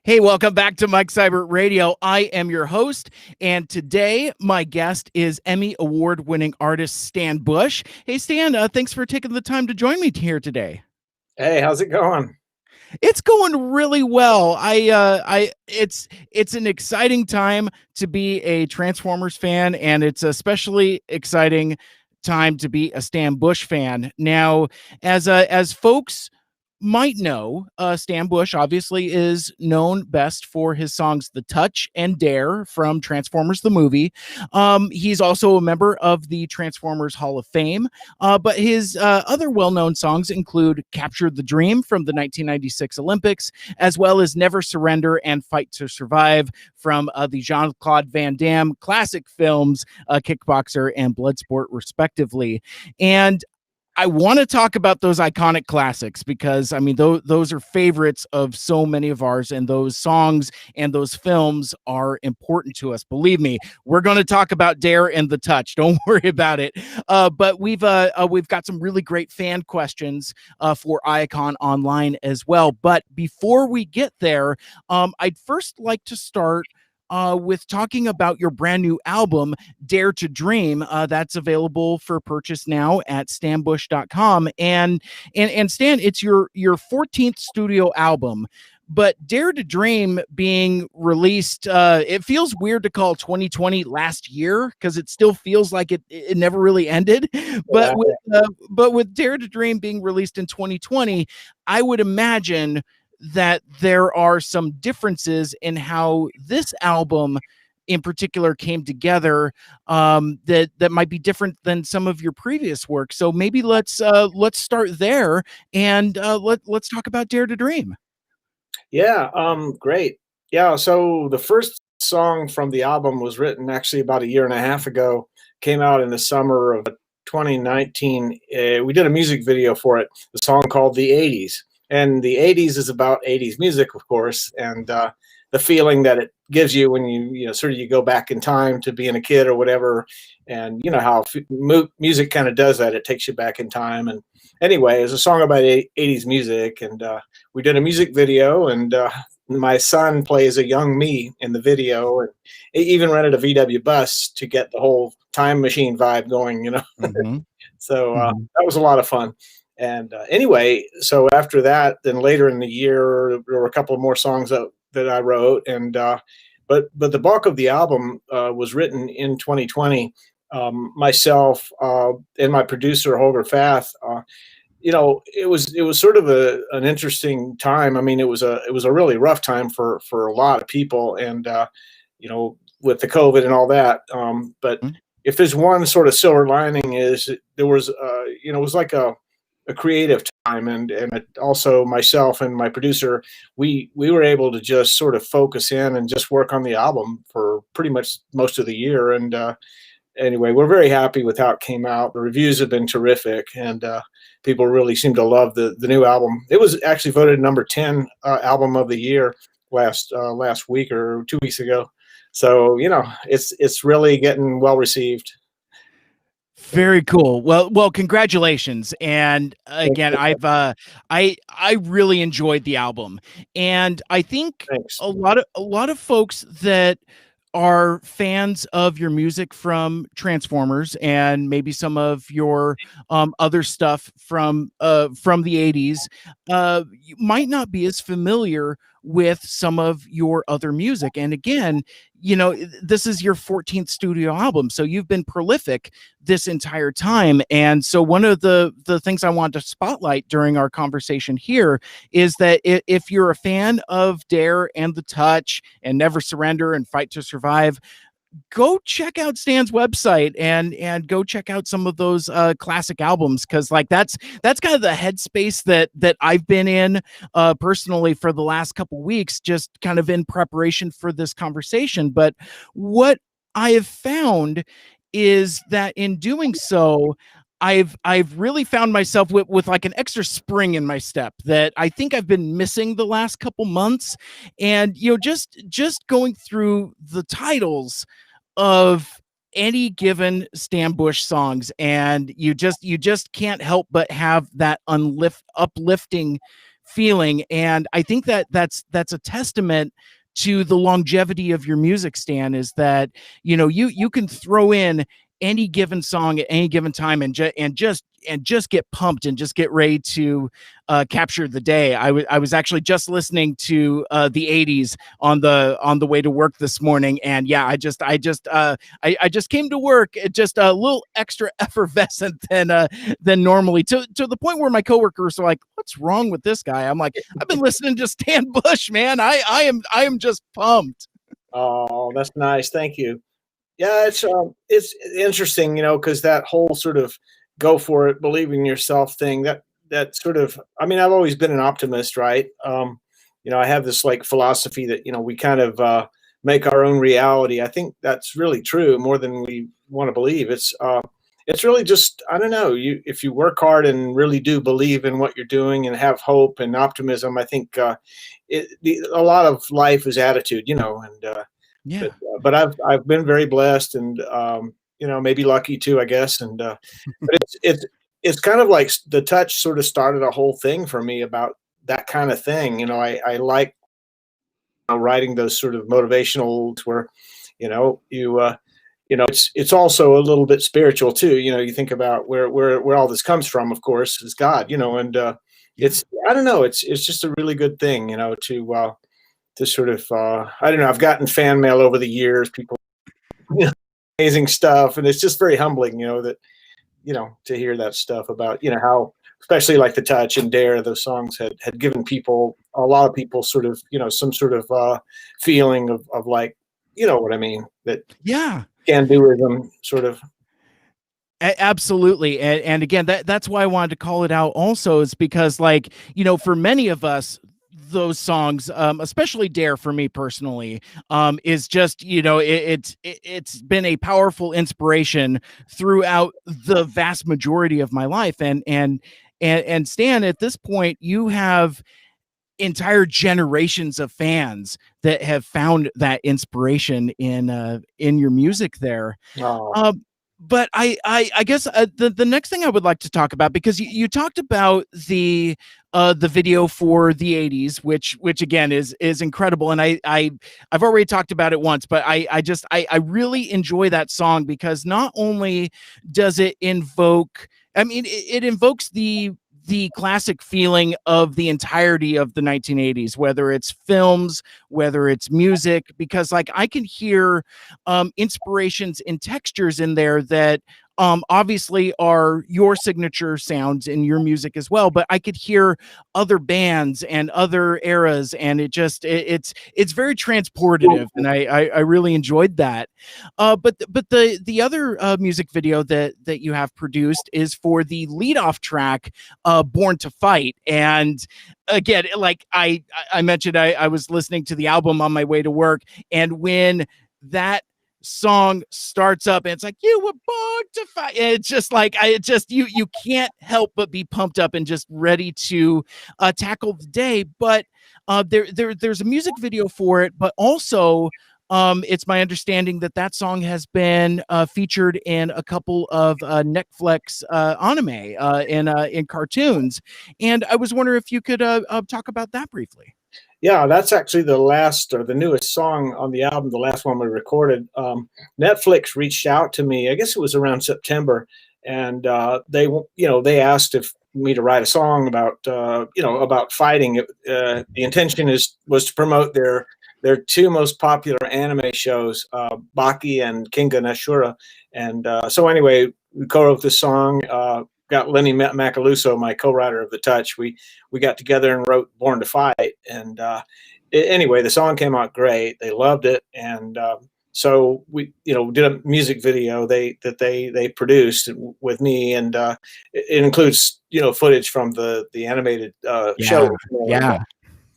Hey, welcome back to Mike Seibert Radio. I am your host, and today my guest is Emmy Award winning artist Stan Bush. Hey, Stan, thanks for taking the time to join me here today. Hey, how's it going? It's going really well. It's an exciting time to be a Transformers fan, and it's especially exciting time to be a Stan Bush fan. Now, as folks might know, Stan Bush obviously is known best for his songs The Touch and Dare from Transformers the movie. He's also a member of the Transformers Hall of Fame, but his other well-known songs include Capture the Dream from the 1996 Olympics, as well as Never Surrender and Fight to Survive from the Jean-Claude Van Damme classic films, Kickboxer and Bloodsport, respectively. And I want to talk about those iconic classics because, I mean, those are favorites of so many of ours, and those songs and those films are important to us. Believe me, we're going to talk about Dare and The Touch. Don't worry about it. But we've got some really great fan questions for Icon Online as well. But before we get there, I'd first like to start with talking about your brand new album, Dare to Dream. That's available for purchase now at stanbush.com. And Stan, it's your 14th studio album. But Dare to Dream being released, it feels weird to call 2020 last year because it still feels like it never really ended. But with Dare to Dream being released in 2020, I would imagine that there are some differences in how this album in particular came together, that might be different than some of your previous work. So maybe let's start there and let's talk about Dare to Dream. Yeah, great. Yeah, so the first song from the album was written actually about a year and a half ago, came out in the summer of 2019. We did a music video for it, the song called The 80s. And the 80s is about 80s music, of course, and the feeling that it gives you when you sort of you go back in time to being a kid or whatever. And you know how music kind of does that. It takes you back in time. And anyway, it's a song about 80s music. And we did a music video, and my son plays a young me in the video. And he even rented a VW bus to get the whole time machine vibe going, Mm-hmm. So that was a lot of fun. And anyway, so after that, then later in the year, there were a couple of more songs that I wrote, and but the bulk of the album was written in 2020. Myself and my producer Holger Fath. It was sort of an interesting time. I mean, it was a really rough time for a lot of people, and with the COVID and all that. But if there's one sort of silver lining, is there was it was like a creative time, and also myself and my producer, we were able to just sort of focus in and just work on the album for pretty much most of the year. And anyway, we're very happy with how it came out. The reviews have been terrific, and people really seem to love the new album. It was actually voted number 10 album of the year last week or 2 weeks ago. So it's really getting well received. Very cool. Well, congratulations. And again, I really enjoyed the album. And I think Thanks. a lot of folks that are fans of your music from Transformers and maybe some of your other stuff from the 80s you might not be as familiar with some of your other music. And again, this is your 14th studio album, so you've been prolific this entire time. And so one of the things I want to spotlight during our conversation here is that if you're a fan of Dare and The Touch and Never Surrender and Fight to Survive, go check out Stan's website and go check out some of those classic albums, because like that's kind of the headspace that I've been in personally for the last couple weeks, just kind of in preparation for this conversation. But what I have found is that in doing so, I've really found myself with like an extra spring in my step that I think I've been missing the last couple months. And just going through the titles of any given Stan Bush songs, and you just can't help but have that uplifting feeling. And I think that that's a testament to the longevity of your music, Stan, is that, you can throw in any given song at any given time and just get pumped and just get ready to capture the day. I was actually just listening to the 80s on the way to work this morning, and yeah, I just came to work just a little extra effervescent than normally, to the point where my coworkers are like, "What's wrong with this guy?" I'm like, "I've been listening to Stan Bush, man. I am just pumped." Oh, that's nice. Thank you. Yeah, it's interesting, because that whole sort of go for it, believe in yourself thing, that sort of, I mean, I've always been an optimist, right? I have this like philosophy that, we kind of make our own reality. I think that's really true more than we want to believe. It's really just, I don't know, if you work hard and really do believe in what you're doing and have hope and optimism, I think a lot of life is attitude, and Yeah. but I've been very blessed and maybe lucky too, I guess. And but it's kind of like the touch sort of started a whole thing for me about that kind of thing. I like writing those sort of motivational where it's also a little bit spiritual too. You think about where all this comes from, of course, is God. And Yeah. it's, I don't know, it's just a really good thing, to sort of I don't know, I've gotten fan mail over the years, people amazing stuff, and it's just very humbling, that to hear that stuff about how, especially like the touch and dare, those songs had given a lot of people sort of some sort of feeling of like, what I mean, that Yeah. can doism sort of. Absolutely. And again, that's why I wanted to call it out also, is because, like, for many of us, those songs, especially Dare for me personally, is just, it's been a powerful inspiration throughout the vast majority of my life. And Stan, at this point, you have entire generations of fans that have found that inspiration in your music there. Oh, But I guess the next thing I would like to talk about, because you talked about the video for the 80s, which again is incredible, and I've already talked about it once, but I really enjoy that song because not only does it invoke, I mean, it invokes the classic feeling of the entirety of the 1980s, whether it's films, whether it's music, because like I can hear inspirations and textures in there that obviously are your signature sounds in your music as well, but I could hear other bands and other eras, and it's very transportative, and I really enjoyed that. But the other music video that you have produced is for the leadoff track, Born to Fight. And again, like I mentioned, I was listening to the album on my way to work, and when that song starts up and it's like, you were born to fight, and it's just like, you can't help but be pumped up and just ready to tackle the day. But there's a music video for it, but also it's my understanding that song has been featured in a couple of Netflix anime in cartoons, and I was wondering if you could talk about that briefly. yeah, that's actually the last or the newest song on the album, the last one we recorded. Netflix reached out to me, I guess it was around September, and they asked if me to write a song about about fighting. The intention was to promote their two most popular anime shows, Baki and Kinga Nashura. And so anyway, we co-wrote this song. Got Lenny Macaluso, my co-writer of The Touch. We got together and wrote Born to Fight. And anyway, the song came out great. They loved it. And so we did a music video they produced with me, and it includes footage from the animated show. Yeah.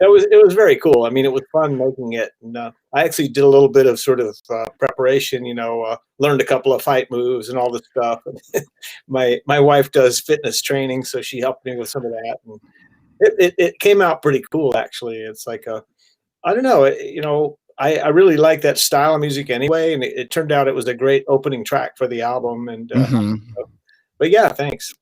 It was very cool. I mean, it was fun making it, and I actually did a little bit of sort of preparation. Learned a couple of fight moves and all this stuff. My wife does fitness training, so she helped me with some of that, and it came out pretty cool, actually. It's like I don't know, I really like that style of music anyway, and it turned out it was a great opening track for the album. And Mhm. but yeah, thanks.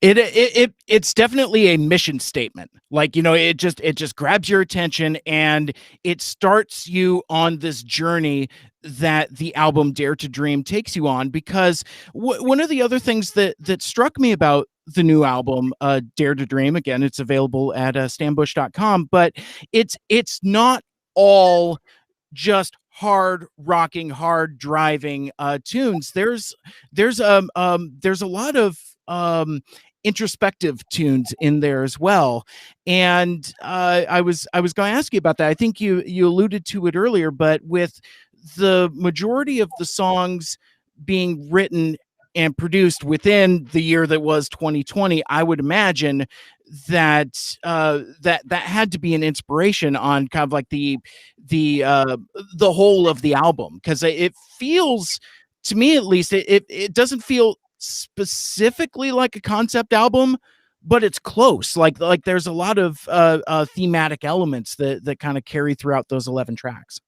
It's definitely a mission statement. Like, it just grabs your attention and it starts you on this journey that the album Dare to Dream takes you on. Because one of the other things that struck me about the new album, Dare to Dream, again, it's available at stanbush.com, but it's not all just hard rocking, hard driving tunes. There's a lot of introspective tunes in there as well. And I was going to ask you about that. I think you alluded to it earlier, but with the majority of the songs being written and produced within the year that was 2020, I would imagine that had to be an inspiration on kind of like the whole of the album, because it feels, to me at least, it doesn't feel specifically like a concept album, but it's close. Like there's a lot of thematic elements that kind of carry throughout those 11 tracks.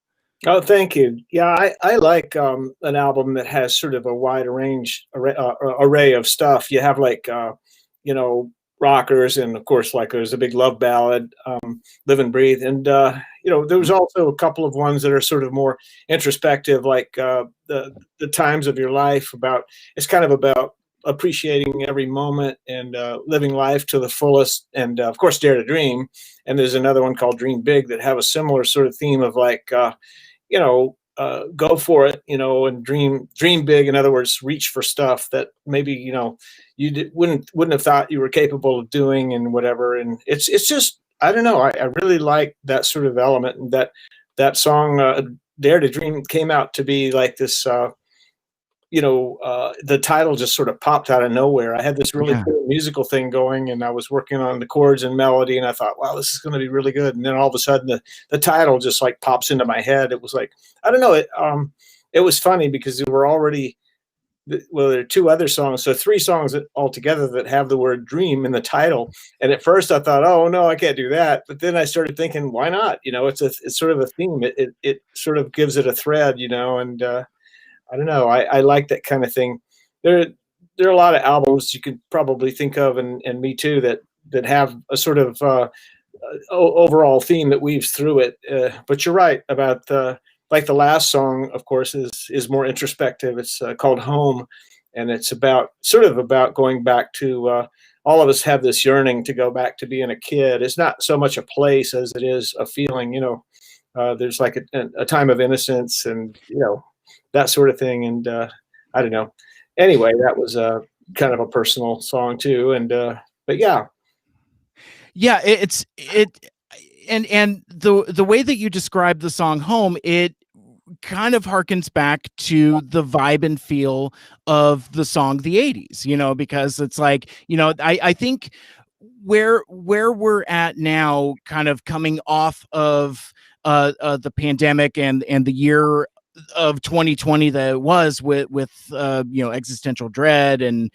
Oh, thank you. Yeah, I like an album that has sort of a wide array of stuff. You have like you know, rockers, and of course, like there's a big love ballad, "Live and Breathe," and you know, there was also a couple of ones that are sort of more introspective, like the times of your life. About it's kind of about appreciating every moment and living life to the fullest, and of course, Dare to Dream. And there's another one called Dream Big that have a similar sort of theme of like you know, go for it, you know, and dream big. In other words, reach for stuff that maybe, you know, wouldn't have thought you were capable of doing, and whatever. And it's just, I don't know, I really like that sort of element, and that song Dare to Dream came out to be like this. You know, the title just sort of popped out of nowhere. I had this really Yeah. cool musical thing going, and I was working on the chords and melody, and I thought, wow, this is going to be really good. And then all of a sudden, the title just like pops into my head. It was like, I don't know, it was funny because there were already, well, there are two other songs, so three songs altogether that have the word dream in the title. And at first, I thought, oh no, I can't do that. But then I started thinking, why not? You know, it's sort of a theme. It sort of gives it a thread, you know, and I don't know. I like that kind of thing. There there are a lot of albums you could probably think of, and me too, that have a sort of overall theme that weaves through it. But you're right about like the last song, of course, is more introspective. It's called Home, and it's about sort of about going back to. All of us have this yearning to go back to being a kid. It's not so much a place as it is a feeling. You know, there's like a time of innocence, and that sort of thing. And I don't know. Anyway, that was kind of a personal song too. And but yeah. Yeah, and the way that you describe the song Home, it kind of harkens back to the vibe and feel of the song The 80s, because it's like, I think where we're at now, kind of coming off of the pandemic and the year of 2020 that it was with existential dread and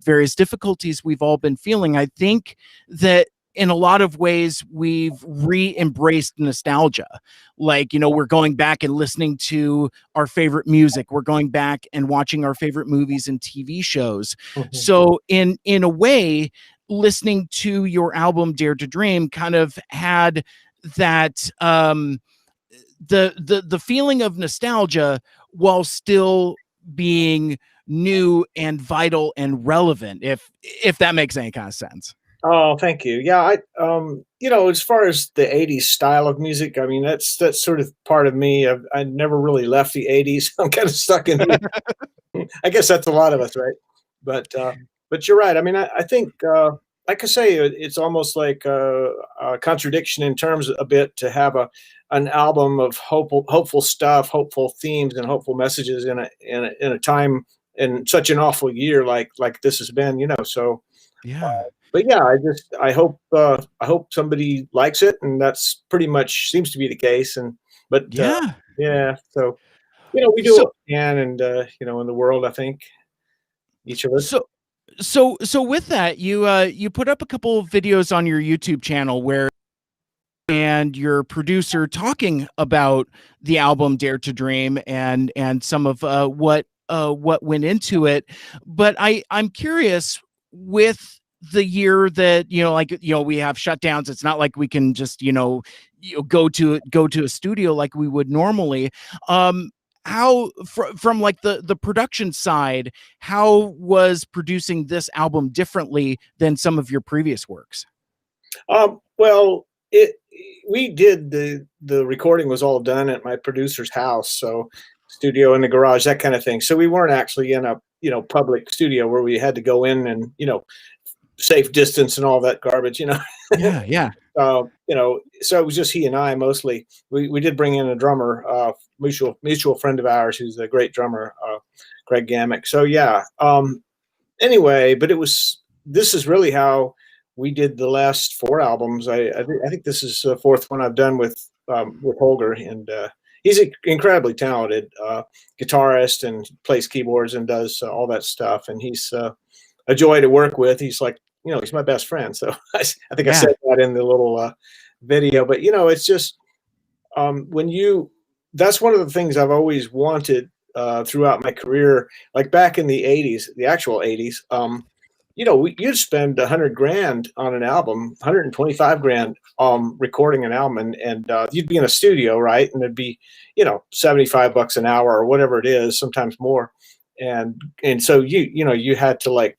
various difficulties we've all been feeling. I think that in a lot of ways we've re-embraced nostalgia. Like, we're going back and listening to our favorite music, we're going back and watching our favorite movies and TV shows. Mhm. So in a way, listening to your album Dare to Dream kind of had that the feeling of nostalgia while still being new and vital and relevant, if that makes any kind of sense. Oh, thank you. Yeah, as far as the '80s style of music, I mean, that's sort of part of me. I never really left the '80s. I'm kind of stuck in here. I guess that's a lot of us, right? But you're right. I mean, I think, like I say, it's almost like a contradiction in terms a bit to have an album of hopeful stuff, hopeful themes, and hopeful messages in a time in such an awful year like this has been. So. Yeah. But yeah, I hope somebody likes it, and that's pretty much seems to be the case. And but Yeah. yeah, so we do what So we can, and in the world, I think each of us. so so with that, you put up a couple of videos on your YouTube channel where and your producer talking about the album Dare to Dream and some of what went into it. But I'm curious, with the year that, like, we have shutdowns, it's not like we can just, go to a studio like we would normally. How from like the production side, how was producing this album differently than some of your previous works? Well, it we did the recording was all done at my producer's house, so studio in the garage, that kind of thing. So we weren't actually in a public studio where we had to go in and safe distance and all that garbage. Yeah, yeah. So it was just he and I mostly. We did bring in a drummer, mutual friend of ours who's a great drummer, Greg Gamick. So yeah. Anyway, but this is really how we did the last four albums. I think this is the fourth one I've done with Holger, and he's incredibly talented guitarist and plays keyboards and does all that stuff. And he's a joy to work with. He's like, he's my best friend. So I think I Yeah. said that in the little video. But it's just that's one of the things I've always wanted throughout my career. Like back in the '80s, the actual '80s. You'd spend $100,000 on an album, 125 grand recording an album, and you'd be in a studio, right? And it'd be, $75 an hour or whatever it is, sometimes more. And so you had to like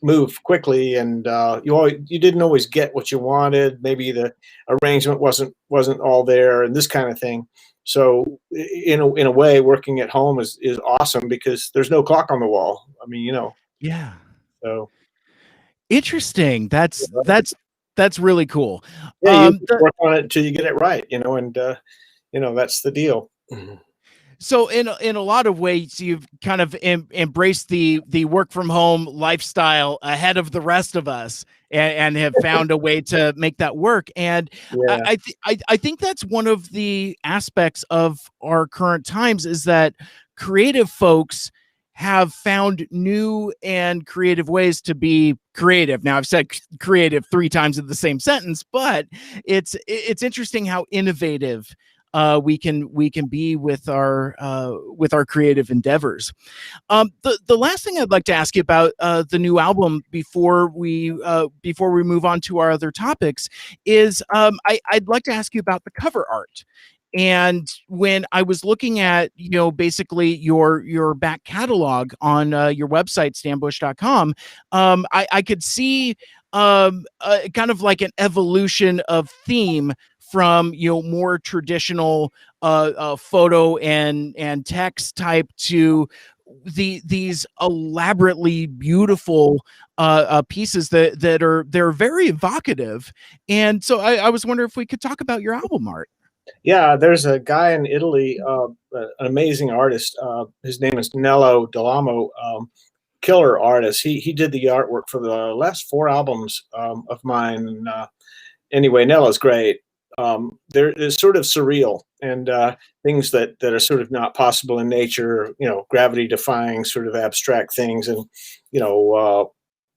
move quickly, and you didn't always get what you wanted. Maybe the arrangement wasn't all there, and this kind of thing. So in a way, working at home is awesome because there's no clock on the wall. I mean, Yeah. so Interesting. That's really cool. yeah, you work on it until you get it right, and that's the deal. So in a lot of ways, you've kind of embraced the work from home lifestyle ahead of the rest of us, and have found a way to make that work. And Yeah. I think that's one of the aspects of our current times, is that creative folks have found new and creative ways to be creative. Now, I've said creative 3 times in the same sentence, but it's interesting how innovative we can be with our creative endeavors. The last thing I'd like to ask you about the new album before we move on to our other topics is I'd like to ask you about the cover art. And when I was looking at, basically your back catalog on your website, stanbush.com, I could see kind of like an evolution of theme from, more traditional photo and text type to these elaborately beautiful pieces they're very evocative. And so I was wondering if we could talk about your album art. Yeah, there's a guy in Italy, an amazing artist. His name is Nello Delamo, killer artist. He did the artwork for the last 4 albums of mine. And, anyway, Nello's great. It's sort of surreal and things that are sort of not possible in nature. Gravity defying sort of abstract things. And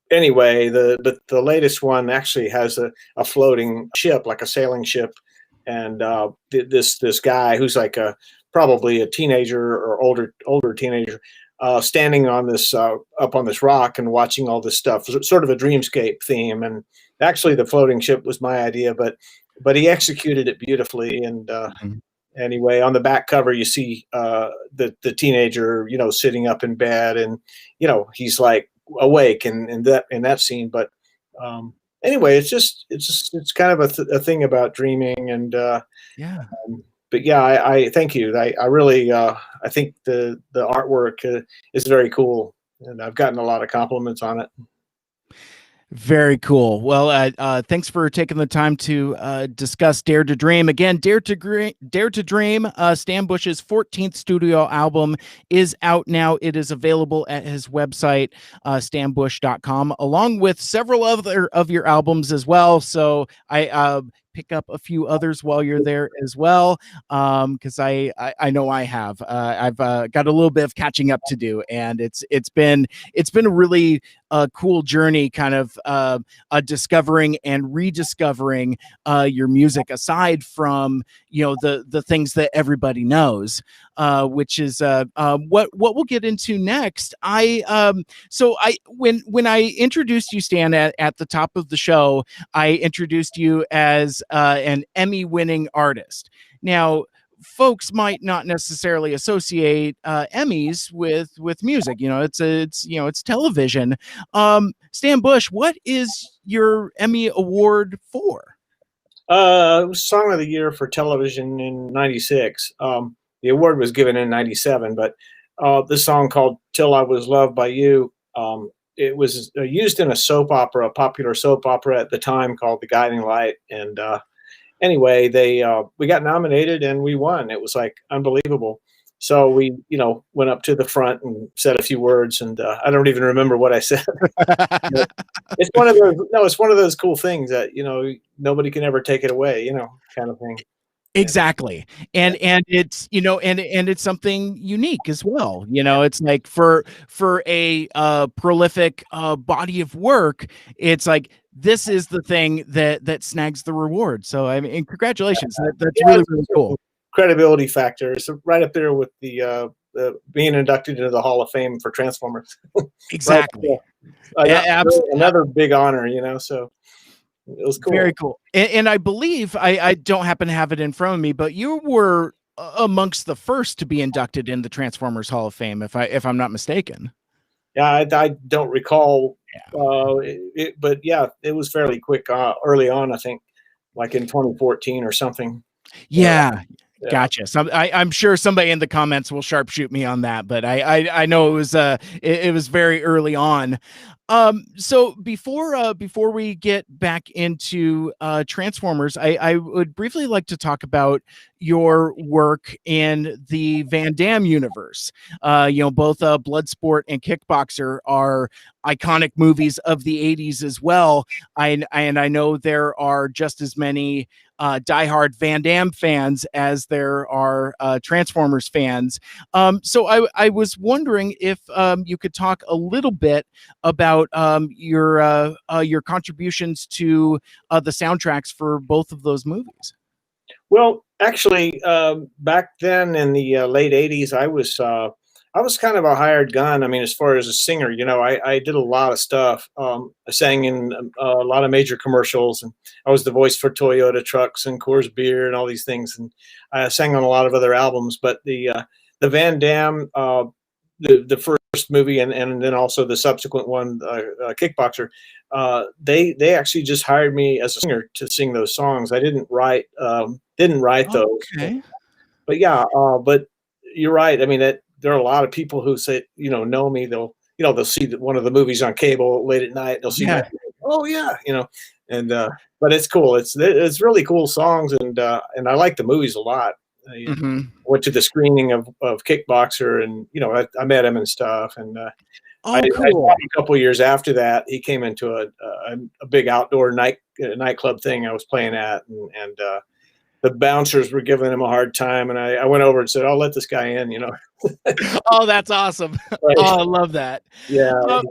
anyway, the latest one actually has a floating ship, like a sailing ship. And this guy who's like probably a teenager or older teenager, standing on this up on this rock and watching all this stuff, sort of a dreamscape theme. And actually, the floating ship was my idea, but he executed it beautifully. And anyway, on the back cover, you see the teenager, sitting up in bed, and he's like awake in that scene, but. Anyway, it's kind of a thing about dreaming, and Yeah. but yeah, I thank you. I really I think the artwork is very cool, and I've gotten a lot of compliments on it. Very cool. Well, thanks for taking the time to discuss Dare to Dream. Again, Dare to Dream, Stan Bush's 14th studio album is out now. It is available at his website, stanbush.com, along with several other of your albums as well. So I pick up a few others while you're there as well, because I know I have. I've got a little bit of catching up to do, and it's been a really cool journey, kind of discovering and rediscovering your music, aside from the things that everybody knows, which is what we'll get into next. When I introduced you, Stan, at the top of the show, I introduced you as an Emmy-winning artist. Now, folks might not necessarily associate Emmys with music. It's television. Stan Bush, what is your Emmy Award for? It was Song of the Year for television in '96. The award was given in '97, but this song called "Till I Was Loved by You." It was used in a soap opera, a popular soap opera at the time called The Guiding Light, and anyway, we got nominated and we won. It was like unbelievable. So we, went up to the front and said a few words, and I don't even remember what I said. It's one of those. No, it's one of those cool things that nobody can ever take it away. Kind of thing. Exactly. And it's, and it's something unique as well. It's like for a prolific body of work, it's like this is the thing that snags the reward. So I mean, congratulations. That's really, really cool. Credibility factor. It's right up there with the being inducted into the Hall of Fame for Transformers. Exactly. Another big honor, so it was cool. Very cool. And I believe I don't happen to have it in front of me, but you were amongst the first to be inducted in the Transformers Hall of Fame, if I'm not mistaken. Yeah, I don't recall, but yeah, it was fairly quick early on. I think, like in 2014 or something. Yeah. Gotcha. I'm sure somebody in the comments will sharpshoot me on that, but I know it was very early on. So before we get back into Transformers, I would briefly like to talk about your work in the Van Damme universe. Both Bloodsport and Kickboxer are iconic movies of the 80s as well. And I know there are just as many diehard Van Damme fans as there are Transformers fans. So I was wondering if you could talk a little bit about your contributions to the soundtracks for both of those movies. Well, actually, back then in the late '80s, I was kind of a hired gun. I mean, as far as a singer, I did a lot of stuff. I sang in a lot of major commercials, and I was the voice for Toyota trucks and Coors Beer and all these things. And I sang on a lot of other albums. But the Van Damme, the first movie, and then also the subsequent one, Kickboxer, they actually just hired me as a singer to sing those songs. I didn't write those. Okay. But yeah, but you're right. I mean, there are a lot of people who say, know me. They'll see one of the movies on cable late at night. They'll see, oh yeah, and but it's cool. It's really cool songs, and I like the movies a lot. Went to the screening of Kickboxer, and I met him and stuff. And cool. A couple of years after that, he came into a big outdoor nightclub thing I was playing at, and the bouncers were giving him a hard time, and I went over and said, "I'll let this guy in," Oh, that's awesome. Right. Oh, I love that. Yeah.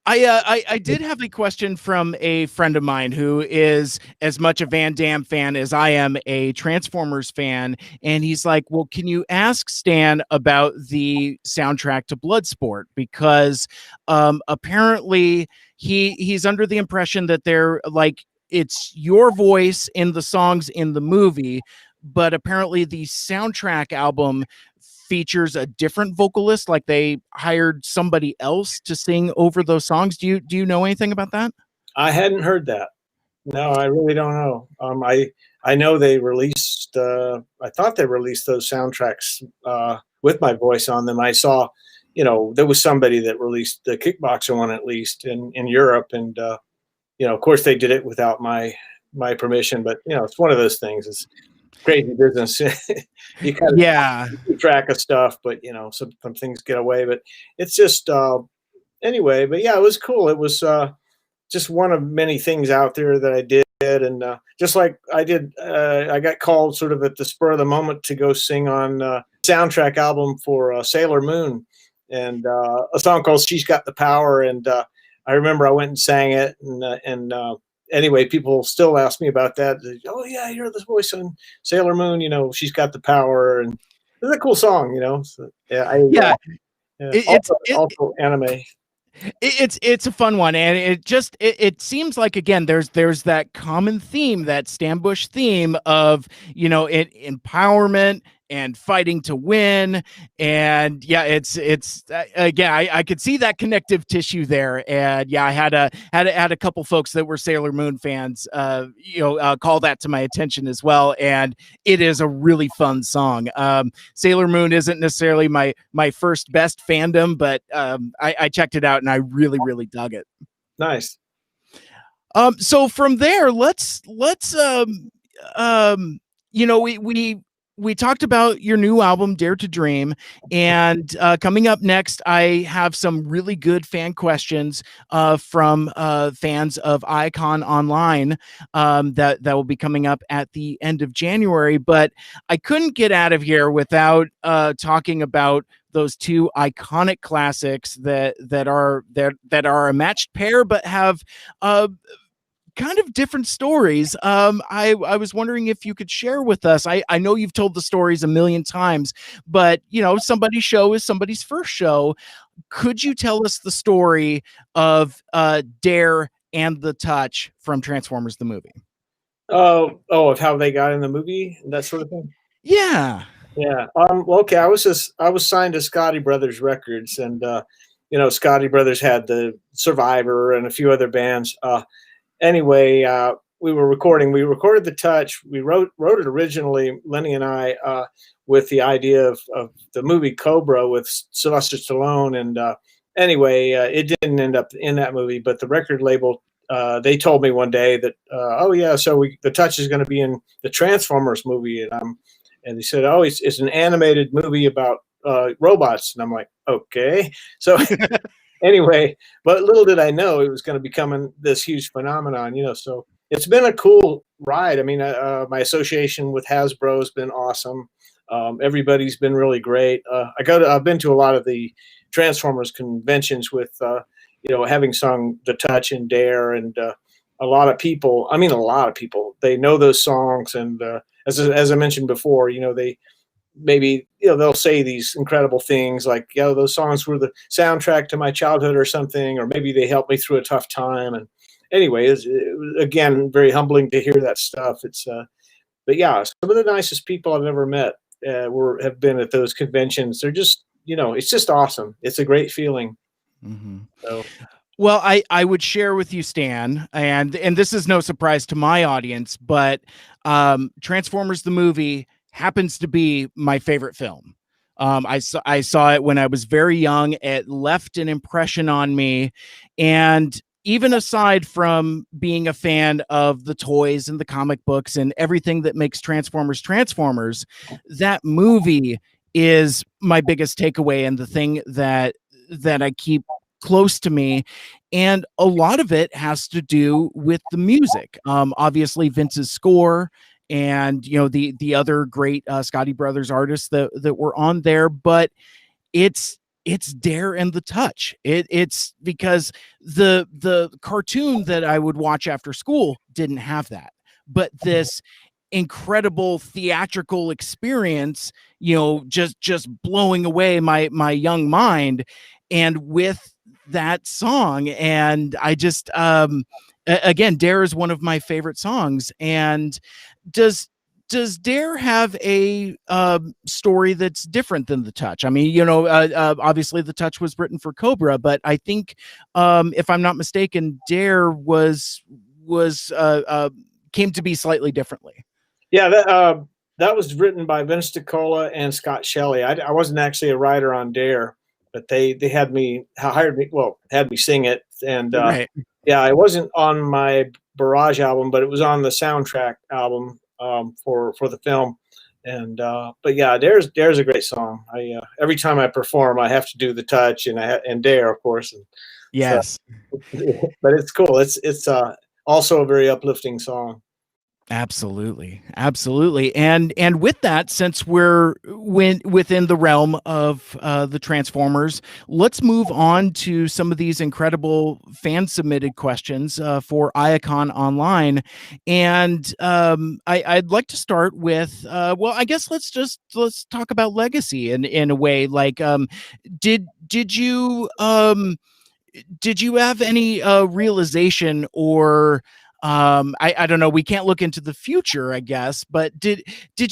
I did have a question from a friend of mine who is as much a Van Damme fan as I am a Transformers fan. And he's like, well, can you ask Stan about the soundtrack to Bloodsport? Because apparently he's under the impression that they're like, it's your voice in the songs in the movie, but apparently the soundtrack album features a different vocalist, like they hired somebody else to sing over those songs. Do you know anything about that? I hadn't heard that. No, I really don't know. I know they released. I thought they released those soundtracks with my voice on them. I saw, there was somebody that released the Kickboxer one at least in Europe, and of course they did it without my permission. But it's one of those things. It's crazy business. You kind of keep track of stuff, but some things get away. But it's just anyway. But yeah, it was cool. It was just one of many things out there that I did, and just like I did, I got called sort of at the spur of the moment to go sing on soundtrack album for Sailor Moon, and a song called "She's Got the Power." And I remember I went and sang it, and anyway, people still ask me about that. Oh yeah, you're the voice on Sailor Moon. She's got the power, and it's a cool song. So, yeah, Yeah, yeah, it, it's also, it, also anime. it's a fun one, and it seems like, again, there's that common theme, that Stambush theme of empowerment and fighting to win. And yeah, it's again, I could see that connective tissue there. And yeah, I had a couple folks that were Sailor Moon fans call that to my attention as well. And it is a really fun song. Sailor Moon isn't necessarily my first best fandom, but I checked it out and I really, really dug it. Nice. So from there, let's we talked about your new album, Dare to Dream, and coming up next, I have some really good fan questions from fans of Icon Online that will be coming up at the end of January. But I couldn't get out of here without talking about those two iconic classics that are a matched pair, but have kind of different stories. I was wondering if you could share with us. I know you've told the stories a million times, but somebody's show is somebody's first show. Could you tell us the story of Dare and the Touch from Transformers the movie? Of how they got in the movie, that sort of thing. Yeah. Yeah. Well, okay. I was signed to Scotty Brothers Records, and Scotty Brothers had the Survivor and a few other bands. Anyway, we recorded the Touch. We wrote it originally, Lenny and I, with the idea of the movie Cobra with Sylvester Stallone. And anyway, it didn't end up in that movie, but the record label, they told me one day that, oh yeah, so the Touch is going to be in the Transformers movie. And they said, oh, it's an animated movie about robots. And I'm like, okay. So anyway, but little did I know it was going to become this huge phenomenon, so it's been a cool ride. I mean, my association with Hasbro has been awesome. Everybody's been really great. I've been to a lot of the Transformers conventions with, having sung The Touch and Dare, and a lot of people, they know those songs. And as I mentioned before, they maybe they'll say these incredible things like, those songs were the soundtrack to my childhood or something, or maybe they helped me through a tough time. And anyway, it was again very humbling to hear that stuff. It's but yeah, some of the nicest people I've ever met have been at those conventions. They're just, it's just awesome. It's a great feeling. Mm-hmm. So well, I would share with you, Stan, and this is no surprise to my audience, but Transformers the movie happens to be my favorite film. I saw it when I was very young. It left an impression on me. And even aside from being a fan of the toys and the comic books and everything that makes Transformers, that movie is my biggest takeaway, and the thing that I keep close to me. And a lot of it has to do with the music. Obviously Vince's score, and the other great Scotty Brothers artists that were on there, but it's Dare and the Touch. It's because the cartoon that I would watch after school didn't have that, but this incredible theatrical experience, just blowing away my young mind, and with that song. And I just again, Dare is one of my favorite songs. And does Dare have a story that's different than the Touch? I mean, obviously the Touch was written for Cobra, but I think if I'm not mistaken, Dare was came to be slightly differently. Yeah, that was written by Vince DiCola and Scott Shelley. I wasn't actually a writer on Dare, but they had me sing it. And Right. yeah, it wasn't on my Barrage album, but it was on the soundtrack album for the film. And but yeah, Dare's a great song. Every time I perform, I have to do the Touch and Dare, of course. And Yes. so, but it's cool. It's also a very uplifting song. Absolutely, absolutely, and with that, since we're within the realm of the Transformers, let's move on to some of these incredible fan submitted questions for Iacon Online, and I'd like to start with well, I guess let's talk about legacy in a way. Like, did you did you have any realization or I don't know, we can't look into the future, I guess, but did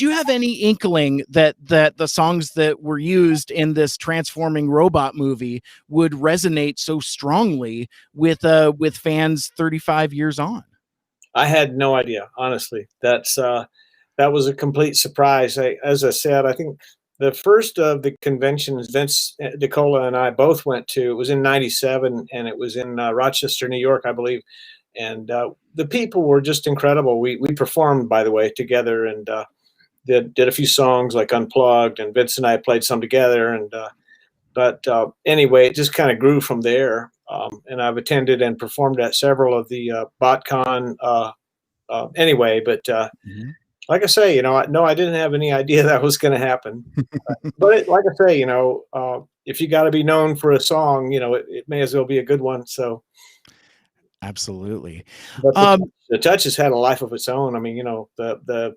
you have any inkling that the songs that were used in this transforming robot movie would resonate so strongly with fans 35 years on? I had no idea, honestly. That was a complete surprise. As I said, I think the first of the conventions Vince DiCola and I both went to, it was in '97, and it was in Rochester, New York, I believe. And the people were just incredible. We performed, by the way, together, and did a few songs like Unplugged, and Vince and I played some together. And but anyway, it just kind of grew from there. And I've attended and performed at several of the BotCon. Anyway, but Mhm. like I say, no, I didn't have any idea that was going to happen. But like I say, if you got to be known for a song, it may as well be a good one. So, Absolutely. but Um, the touch has had a life of its own. I mean, the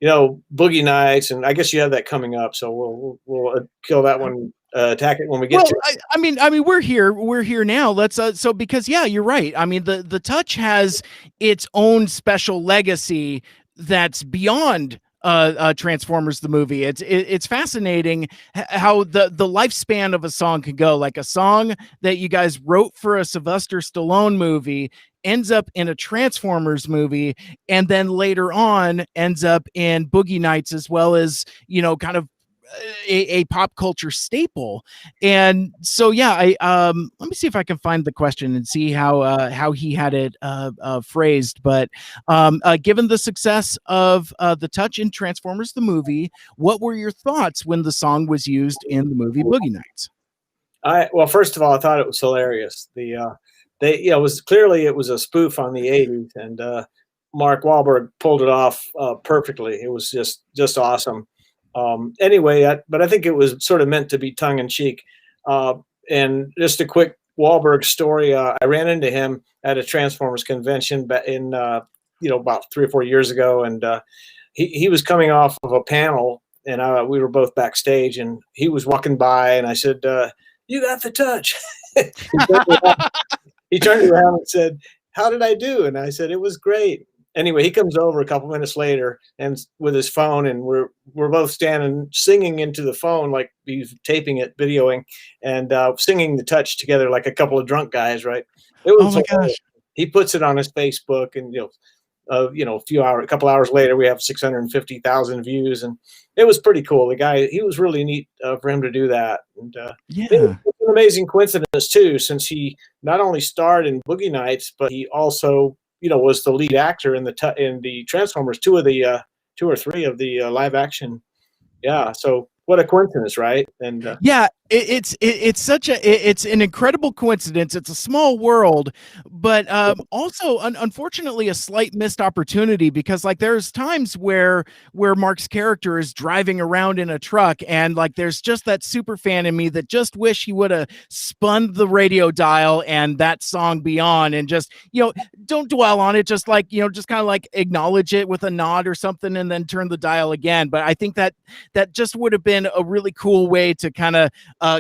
Boogie Nights, and I guess you have that coming up. So we'll kill that one, attack it when we get Well, to it. I mean, we're here now. Let's so because yeah, you're right. I mean, the touch has its own special legacy that's beyond Transformers the movie. It's fascinating how the lifespan of a song can go. Like a song that you guys wrote for a Sylvester Stallone movie ends up in a Transformers movie, and then later on ends up in Boogie Nights, as well as kind of a pop culture staple. And so yeah, I let me see if I can find the question and see how he had it phrased. But given the success of the touch in Transformers the movie, what were your thoughts when the song was used in the movie Boogie Nights? Well, first of all, I thought it was hilarious. It was clearly it was a spoof on the '80s, and Mark Wahlberg pulled it off perfectly. It was just awesome. Anyway, but I think it was sort of meant to be tongue in cheek. Uh, and just a quick Wahlberg story. I ran into him at a Transformers convention in about 3 or 4 years ago, and he was coming off of a panel, and we were both backstage, and he was walking by, and I said, "You got the touch." He turned around and said, "How did I do?" And I said, "It was great." Anyway, he comes over a couple minutes later and with his phone, and we're both standing singing into the phone like he's taping it, videoing, and singing the touch together like a couple of drunk guys. Right? It Oh was my hilarious. gosh. He puts it on his Facebook, and a couple hours later, we have 650,000 views, and it was pretty cool. The guy, he was really neat for him to do that, and it Yeah. was an amazing coincidence too, since he not only starred in Boogie Nights, but he also, was the lead actor in the Transformers, two or three of the live action. Yeah, so what a coincidence, right? And Yeah, it's such it's an incredible coincidence. It's a small world, but also unfortunately a slight missed opportunity, because like there's times where Mark's character is driving around in a truck, and like there's just that super fan in me that just wish he would have spun the radio dial and that song be on, and just don't dwell on it, just like just kind of like acknowledge it with a nod or something, and then turn the dial again. But I think that just would have been a really cool way to kind of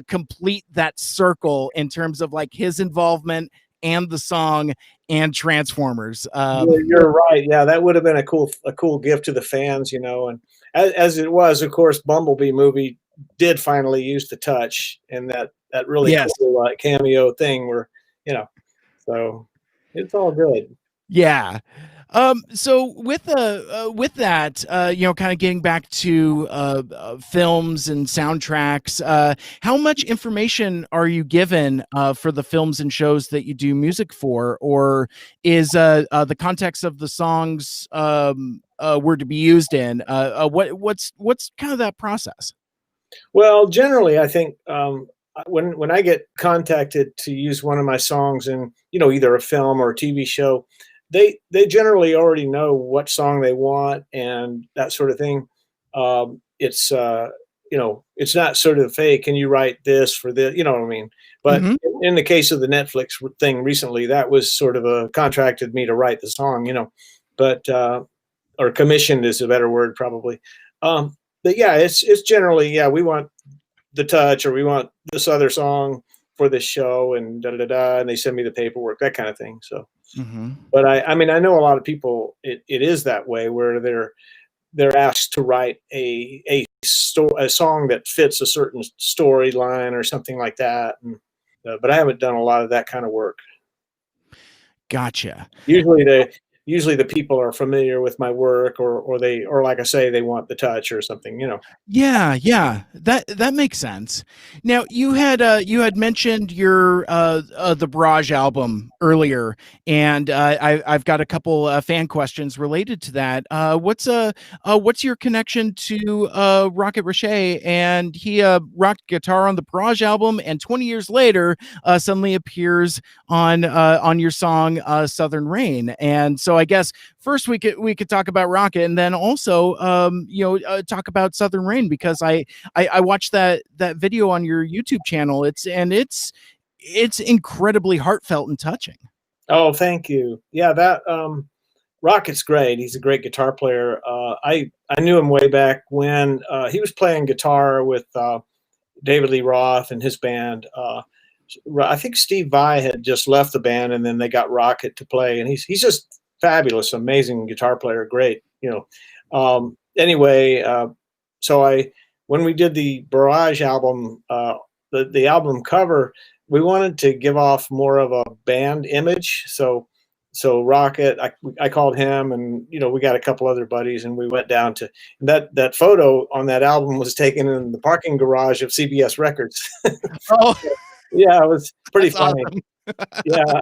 complete that circle in terms of like his involvement and the song and Transformers. you're right. Yeah, that would have been a cool gift to the fans, and as it was, of course, Bumblebee movie did finally use the touch in that really Yes. cool cameo thing where, so it's all good. Yeah. So with that, kind of getting back to films and soundtracks, how much information are you given for the films and shows that you do music for, or is the context of the songs were to be used in? What's kind of that process? Well, generally, I think when I get contacted to use one of my songs in either a film or a TV show, they generally already know what song they want and that sort of thing. It's it's not sort of, hey, can you write this for this? You know what I mean? But Mhm. in the case of the Netflix thing recently, that was sort of a contracted me to write the song, but or commissioned is a better word probably. But yeah, it's generally, yeah, we want the touch or we want this other song for this show and da da da, and they send me the paperwork, that kind of thing. So, Mhm. but I mean, I know a lot of people. It is that way where they're asked to write a song that fits a certain storyline or something like that. And, but I haven't done a lot of that kind of work. Gotcha. Usually the people are familiar with my work or like I say, they want the touch or something. Yeah, yeah, that makes sense. Now you had mentioned your the Barrage album earlier, and I've got a couple fan questions related to that. What's your connection to Rocket Richey? And he rocked guitar on the Barrage album, and 20 years later, suddenly appears on your song Southern Rain. And so I guess first we could talk about Rocket, and then also talk about Southern Rain, because I watched that video on your YouTube channel. It's incredibly heartfelt and touching. Oh, thank you. Yeah, that Rocket's great. He's a great guitar player. I knew him way back when he was playing guitar with David Lee Roth and his band. I think Steve Vai had just left the band, and then they got Rocket to play, and he's just fabulous, amazing guitar player, great. Anyway, so I when we did the Barrage album, the album cover, we wanted to give off more of a band image. So Rocket, I called him, and we got a couple other buddies, and we went down to that photo on that album was taken in the parking garage of CBS Records. Oh, Yeah, it was pretty that's funny. awesome. Yeah.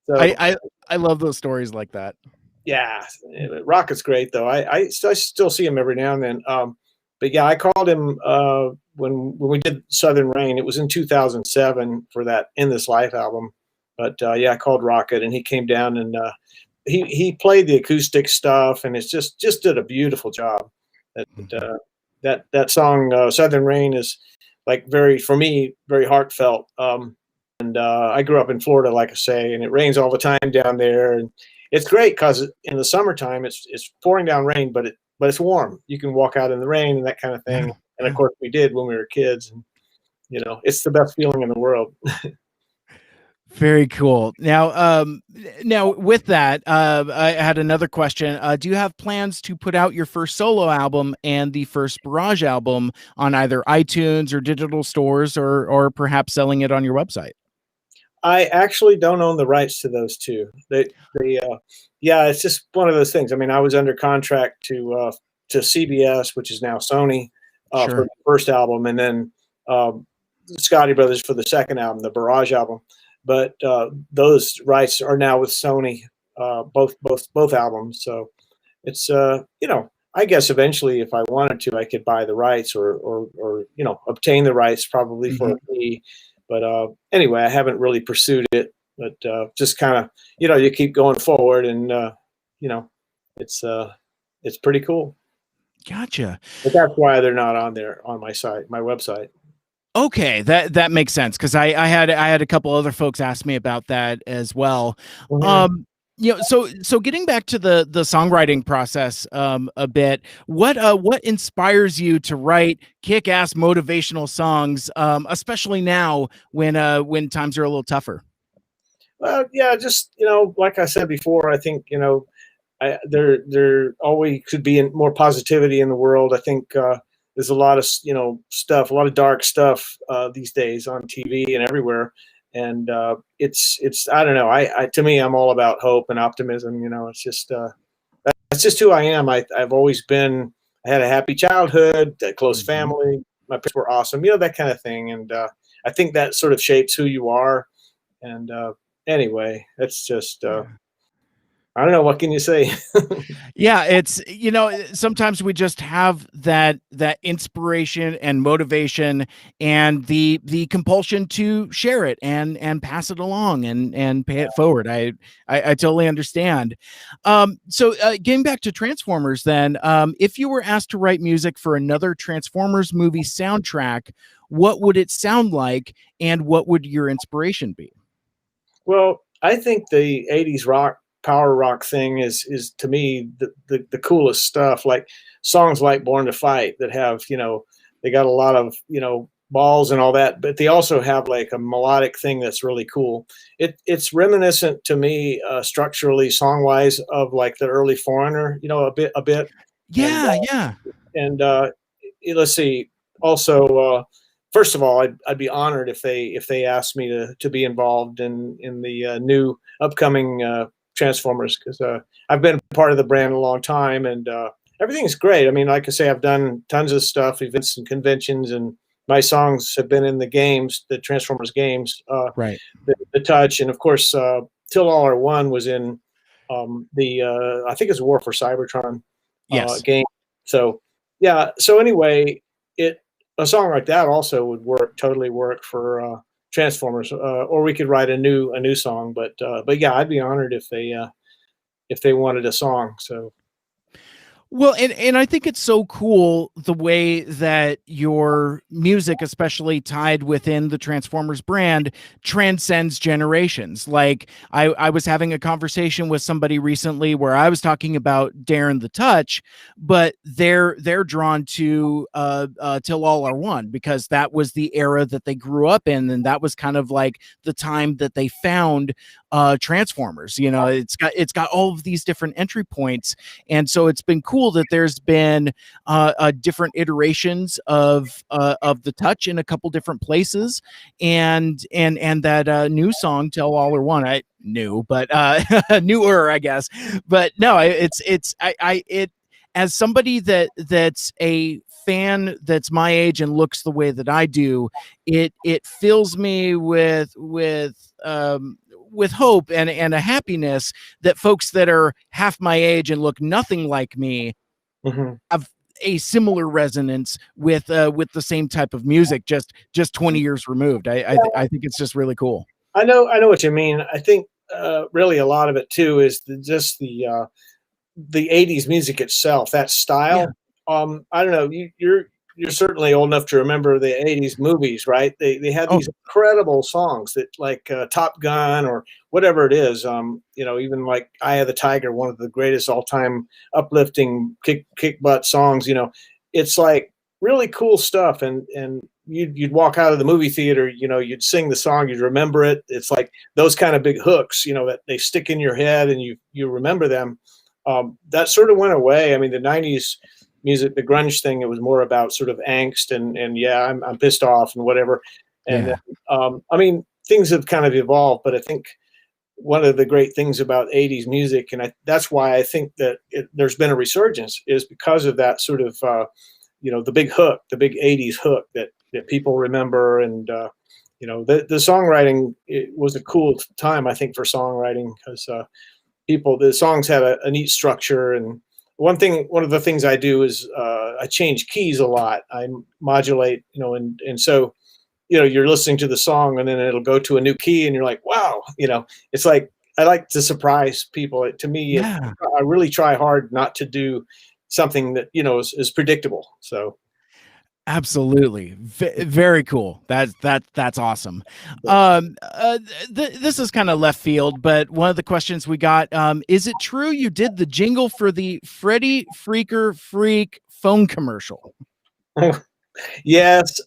So I, I I love those stories like that. yeah, Rocket's great though. I still see him every now and then. But yeah, I called him when we did Southern Rain. It was in 2007 for that In This Life album. But yeah, I called Rocket, and he came down, and he played the acoustic stuff, and it's just did a beautiful job. That Mhm. that song Southern Rain is like very, for me, very heartfelt. And I grew up in Florida, like I say, and it rains all the time down there, and it's great because in the summertime it's pouring down rain, but it's warm. You can walk out in the rain and that kind of Yeah, thing. And of yeah. course, we did when we were kids, and it's the best feeling in the world. Very cool. Now with that, I had another question. Do you have plans to put out your first solo album and the first Barrage album on either iTunes or digital stores, or perhaps selling it on your website? I actually don't own the rights to those two. Yeah, it's just one of those things. I mean, I was under contract to CBS, which is now Sony, for Sure. the first album, and then Scotty Brothers for the second album, the Barrage album. But those rights are now with Sony, both albums. So it's I guess eventually, if I wanted to, I could buy the rights or obtain the rights probably for a Mhm. fee. But anyway, I haven't really pursued it. But just kind of you keep going forward, and you know it's pretty cool. Gotcha. But that's why they're not on there on my website. Okay, that makes sense, because I had a couple other folks ask me about that as well. Mhm. Um, so getting back to the songwriting process a bit, what inspires you to write kick-ass motivational songs, especially now when times are a little tougher? Well, yeah, just like I said before, I think there always could be more positivity in the world. I think there's a lot of stuff, a lot of dark stuff these days on TV and everywhere, and it's I don't know. I to me, I'm all about hope and optimism. It's just that's just who I am. I've always been. I had a happy childhood, a close Mhm. family. My parents were awesome. That kind of thing, and I think that sort of shapes who you are. And anyway, that's just Yeah. I don't know. What can you say? Yeah, it's sometimes we just have that inspiration and motivation and the compulsion to share it and pass it along and pay it forward. I totally understand. So getting back to Transformers, then, if you were asked to write music for another Transformers movie soundtrack, what would it sound like, and what would your inspiration be? Well, I think the '80s rock, power rock thing is to me the coolest stuff. Like songs like "Born to Fight" that have, they got a lot of, balls and all that, but they also have like a melodic thing that's really cool. It's reminiscent to me, structurally, song wise, of like the early Foreigner, a bit, and Yeah, yeah. and let's see. Also, first of all, I'd be honored if they asked me to be involved in the new upcoming Transformers, because I've been part of the brand a long time, and everything's great. I mean, like I say, I've done tons of stuff, events and conventions, and my songs have been in the games, the Transformers games, Right. the Touch, and of course, Till All Are One was in the I think it's War for Cybertron Yes. game. So yeah. So anyway, it a song like that also would totally work for Transformers, or we could write a new song. But yeah, I'd be honored if they wanted a song. So Well, and I think it's so cool the way that your music, especially tied within the Transformers brand, transcends generations. Like I was having a conversation with somebody recently where I was talking about Darren the Touch, but they're drawn to Till All Are One because that was the era that they grew up in, and that was kind of like the time that they found Transformers. It's got all of these different entry points, and so it's been cool that there's been different iterations of the Touch in a couple different places, and that new song "Tell All Or One." I knew, but newer, I guess. But no, it as somebody that's a fan that's my age and looks the way that I do, it fills me with hope and a happiness that folks that are half my age and look nothing like me mhm. have a similar resonance with the same type of music, just 20 years removed. I think it's just really cool. I know what you mean. I think really a lot of it too is just the '80s music itself, that Yeah. style. I don't know. You're certainly old enough to remember the '80s movies, right? They had Oh, these incredible songs that, like Top Gun or whatever it is. Even like Eye of the Tiger, one of the greatest all time uplifting kick butt songs. It's like really cool stuff, and you'd walk out of the movie theater. You'd sing the song, you'd remember it. It's like those kind of big hooks, that they stick in your head and you remember them. That sort of went away. I mean, the '90s music, the grunge thing, it was more about sort of angst and yeah, I'm pissed off and whatever. And then, yeah. I mean, things have kind of evolved, but I think one of the great things about '80s music, and that's why I think that there's been a resurgence, is because of that sort of, the big hook, the big '80s hook that people remember. And the songwriting, it was a cool time, I think, for songwriting, because the songs had a neat structure. And one of the things I do is I change keys a lot. I modulate, and so you're listening to the song and then it'll go to a new key and you're like, wow, it's like I like to surprise people. To me, Yeah. I really try hard not to do something that is predictable. So Absolutely. Very cool. That's awesome. This is kind of left field, but one of the questions we got, is it true you did the jingle for the Freddy Freaker Freak phone commercial? yes,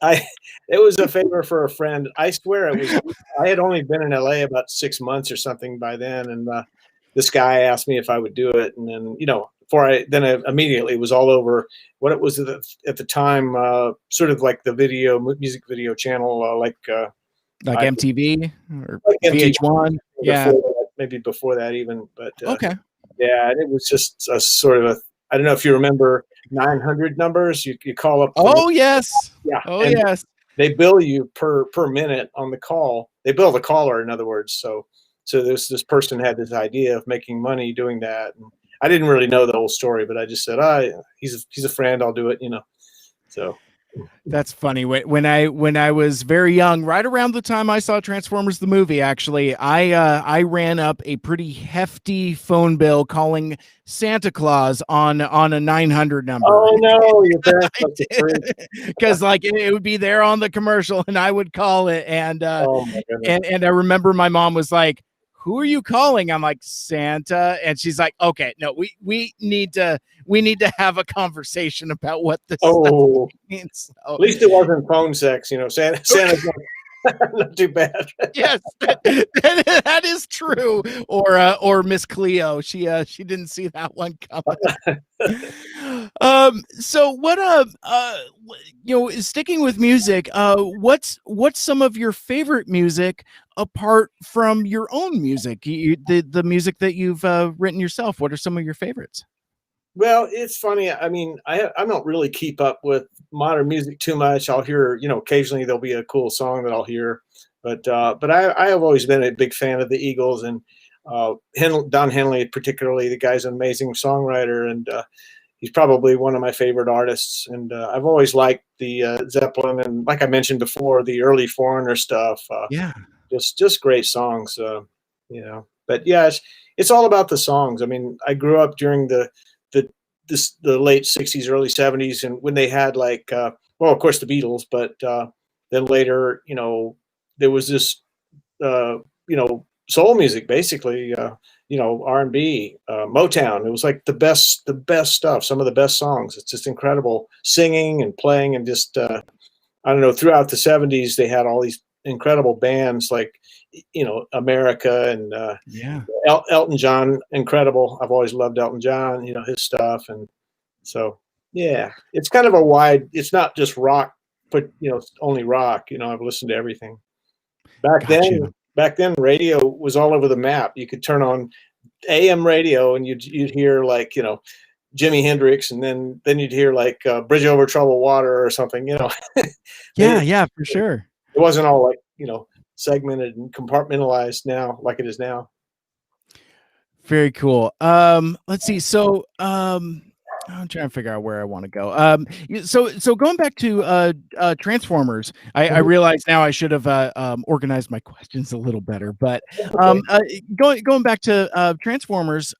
it was a favor for a friend. I swear it was. I had only been in LA about 6 months or something by then, and this guy asked me if I would do it, and then before immediately it was all over. What it was at the time, sort of like the music video channel, Like I MTV or like MTV VH1? Yeah. before that, maybe before that even. But Okay. yeah, and it was just a sort of a. I don't know if you remember 900 numbers. You call up the Oh yes. yeah, Oh and yes. they bill you per minute on the call. They bill the caller, in other words. So So this person had this idea of making money doing that. And I didn't really know the whole story, but I just said, he's a friend. I'll do it, So That's funny. When I was very young, right around the time I saw Transformers the movie, actually, I ran up a pretty hefty phone bill calling Santa Claus on a 900 number. Oh no, your parents Because like it would be there on the commercial, and I would call it, and oh my goodness. and I remember my mom was like, "Who are you calling?" I'm like, "Santa," and she's like, "Okay, no, we need to have a conversation about what this Oh, means." So, at least it wasn't phone sex, Santa's not too bad. yes, that is true. Or Miss Cleo, she didn't see that one coming. So what sticking with music, what's some of your favorite music apart from your own music, the music that you've written yourself? What are some of your favorites? Well, it's funny. I mean, I don't really keep up with modern music too much. I'll hear, occasionally there'll be a cool song that I'll hear, but I have always been a big fan of the Eagles and Don Henley, particularly. The guy's an amazing songwriter, and he's probably one of my favorite artists. And I've always liked the Zeppelin, and like I mentioned before, the early Foreigner stuff. Yeah. Just great songs. But yeah, it's all about the songs. I mean, I grew up during the late 60s, early 70s, and when they had well, of course the Beatles, but then later, there was this soul music, basically, R&B, Motown. It was like the best stuff, some of the best songs. It's just incredible singing and playing, and just I don't know, throughout the 70s they had all these incredible bands like America and Yeah. Elton John, incredible. I've always loved Elton John, his stuff. And so, yeah, it's kind of it's not just rock, but, only rock. I've listened to everything. Back then, radio was all over the map. You could turn on AM radio and you'd hear Jimi Hendrix, and then you'd hear Bridge Over Troubled Water or something, Yeah, for sure. It wasn't all segmented and compartmentalized now like it is now. Very cool. Let's see. So, I'm trying to figure out where I want to go. So going back to Transformers, I realize now I should have organized my questions a little better. But going back to Transformers,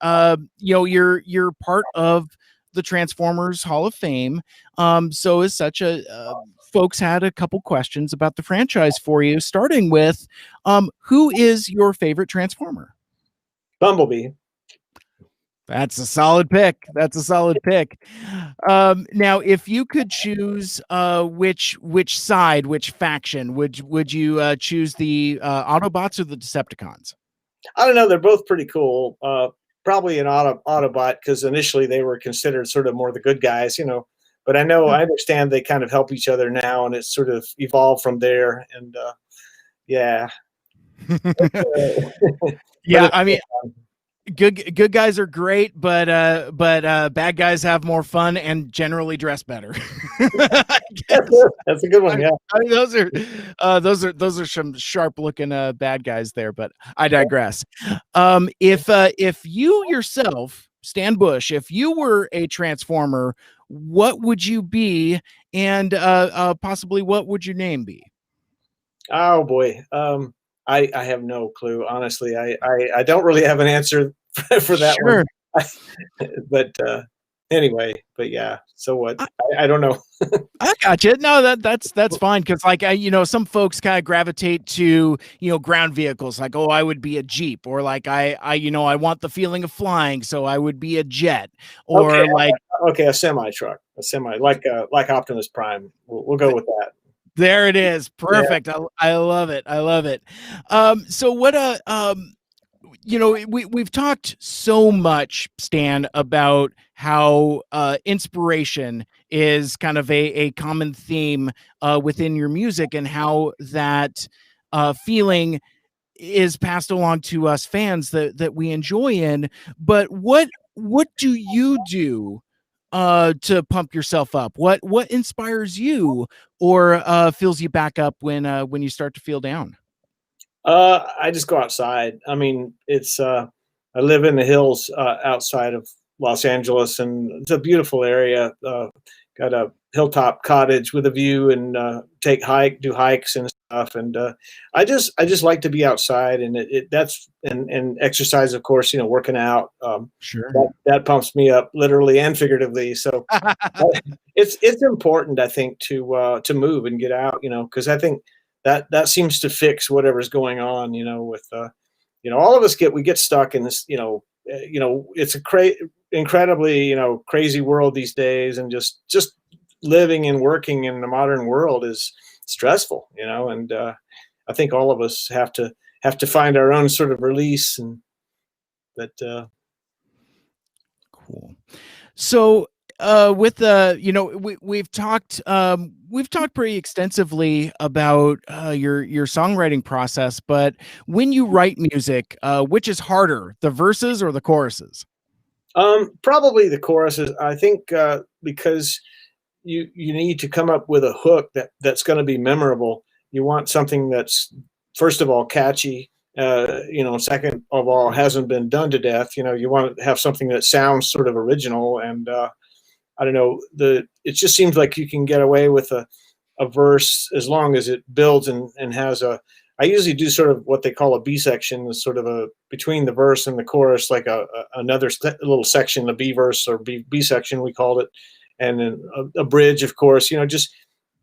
you're part of the Transformers Hall of Fame. So as such, folks had a couple questions about the franchise for you, starting with, who is your favorite Transformer? Bumblebee. That's a solid pick. Now, if you could choose which side, which faction, would you choose the Autobots or the Decepticons? I don't know. They're both pretty cool. Probably an Autobot, because initially they were considered sort of more the good guys, But I understand they kind of help each other now, and it's sort of evolved from there. And yeah. Yeah, I mean, good guys are great, but bad guys have more fun and generally dress better. That's a good one. Yeah, I mean, those are some sharp looking bad guys there, but I digress. If you yourself, Stan Bush, if you were a Transformer, what would you be, and possibly what would your name be? Oh boy. I have no clue, honestly. I don't really have an answer for that Sure. one. But anyway, but yeah. So what? I don't know. I got you. No, that's fine, because some folks kind of gravitate to ground vehicles. Like, oh, I would be a Jeep, or like I want the feeling of flying, so I would be a jet, or a semi truck, like Optimus Prime. We'll go with that. There it is. Perfect. Yeah. I love it. So what we've talked so much, Stan, about how inspiration is kind of a common theme within your music, and how that feeling is passed along to us fans that we enjoy in. But what do you do to pump yourself up? What inspires you, or fills you back up when you start to feel down? I just go outside. I mean, it's I live in the hills outside of Los Angeles, and it's a beautiful area. Got a hilltop cottage with a view, and do hikes and stuff. And I just like to be outside, and that's and exercise, of course. Working out. Sure. That pumps me up literally and figuratively. So it's important, I think, to move and get out. Because I think that seems to fix whatever's going on. With all of us we get stuck in this. It's a incredibly crazy world these days, and just living and working in the modern world is stressful. And I think all of us have to find our own sort of release, and that. Cool. So, with the, we've talked pretty extensively about your songwriting process, but when you write music, which is harder, the verses or the choruses? Probably the choruses. I think because you need to come up with a hook that's going to be memorable. You want something that's first of all catchy. Second of all, hasn't been done to death. You want to have something that sounds sort of original, and I don't know. It just seems like you can get away with a verse as long as it builds and has a. I usually do sort of what they call a B section, sort of a between the verse and the chorus, like another little section, a B verse or B section we called it, and then a bridge, of course. Just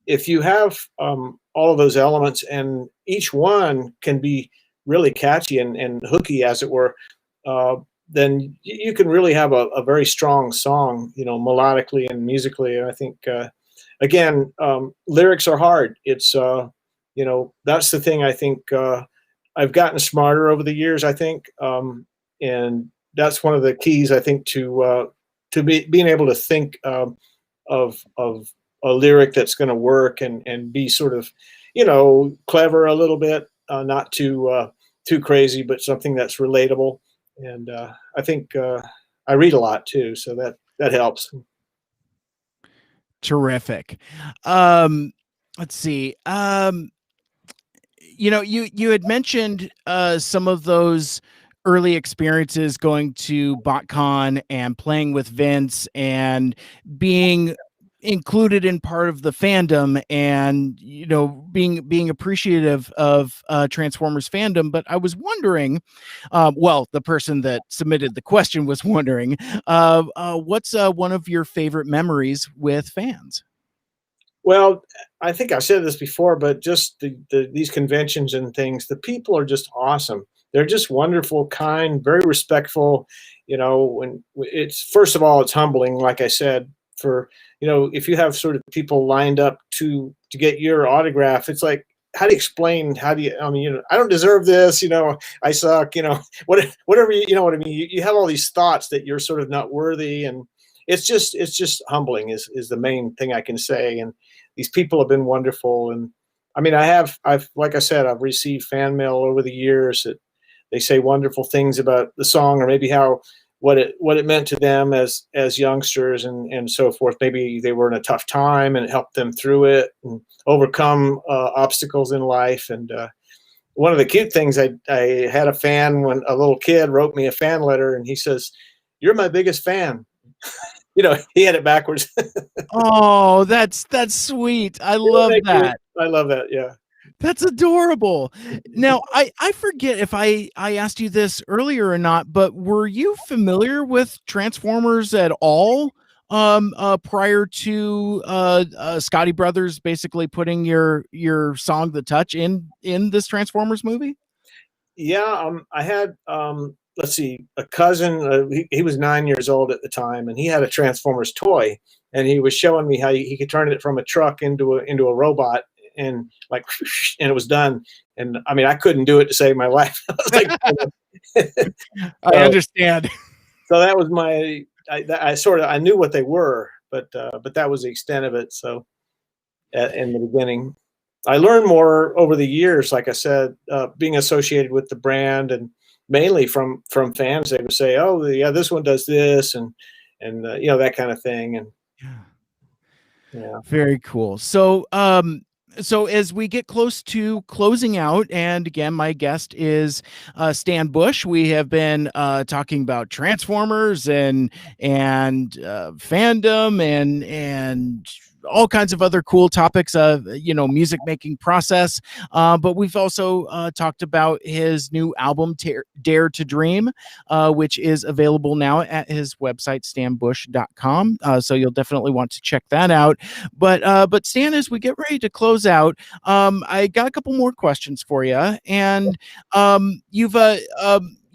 if you have all of those elements, and each one can be really catchy and hooky, as it were, then you can really have a very strong song, melodically and musically. And I think, again, lyrics are hard. It's, that's the thing I think I've gotten smarter over the years, I think. And that's one of the keys, I think, to being able to think of a lyric that's going to work and be sort of, clever a little bit, not too crazy, but something that's relatable. And I think I read a lot too, so that helps. Terrific. Let's see. You had mentioned some of those early experiences going to BotCon and playing with Vince and being included in part of the fandom, and being appreciative of Transformers fandom. But I was wondering, well, the person that submitted the question was wondering, what's one of your favorite memories with fans? Well, I think I've said this before, but just these conventions and things, the people are just awesome. They're just wonderful, kind, very respectful. When it's first of all, it's humbling, like I said, for if you have sort of people lined up to get your autograph, it's like, how do you explain? I mean, I don't deserve this. I suck. Whatever. You know what I mean. You have all these thoughts that you're sort of not worthy, and it's just humbling is the main thing I can say. And these people have been wonderful. And I mean, I've like I said, I've received fan mail over the years that they say wonderful things about the song, or maybe what it meant to them as youngsters and so forth. Maybe they were in a tough time and it helped them through it and overcome obstacles in life. And one of the cute things, I had a fan when a little kid wrote me a fan letter, and he says, "You're my biggest fan." He had it backwards. Oh, that's sweet. I love that. I love that. Yeah. That's adorable. Now, I forget if I asked you this earlier or not, but were you familiar with Transformers at all prior to Scotty Brothers basically putting your song "The Touch" in this Transformers movie? Yeah, I had let's see, a cousin. He was 9 years old at the time, and he had a Transformers toy, and he was showing me how he could turn it from a truck into a robot, and like, and it was done. And I mean, I couldn't do it to save my life. I was like, I understand. So that was I knew what they were, but that was the extent of it. So in the beginning. I learned more over the years, like I said, being associated with the brand, and mainly from fans. They would say, "Oh, yeah, this one does this," and that kind of thing. And Yeah. yeah, Very cool. So, So as we get close to closing out, and again, my guest is Stan Bush. We have been talking about Transformers and fandom and all kinds of other cool topics of music making process. But we've also talked about his new album Dare to Dream, which is available now at his website stanbush.com. So you'll definitely want to check that out. But Stan, as we get ready to close out, I got a couple more questions for you, and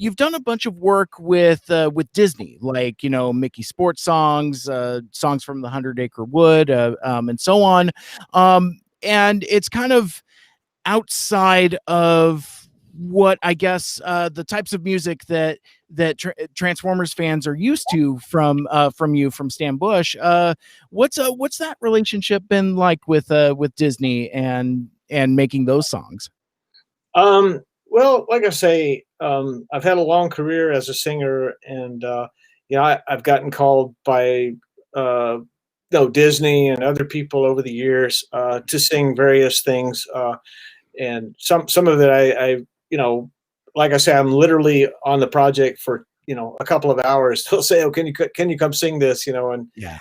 you've done a bunch of work with Disney, like Mickey sports songs, songs from the 100 Acre Wood, and so on. And it's kind of outside of what I guess the types of music that Transformers fans are used to from you, from Stan Bush. What's that relationship been like with Disney and making those songs? Well, like I say, I've had a long career as a singer, and I've gotten called by Disney and other people over the years to sing various things, and some of it I like I say, I'm literally on the project for a couple of hours. They'll say, "Oh, can you come sing this?" And Yeah.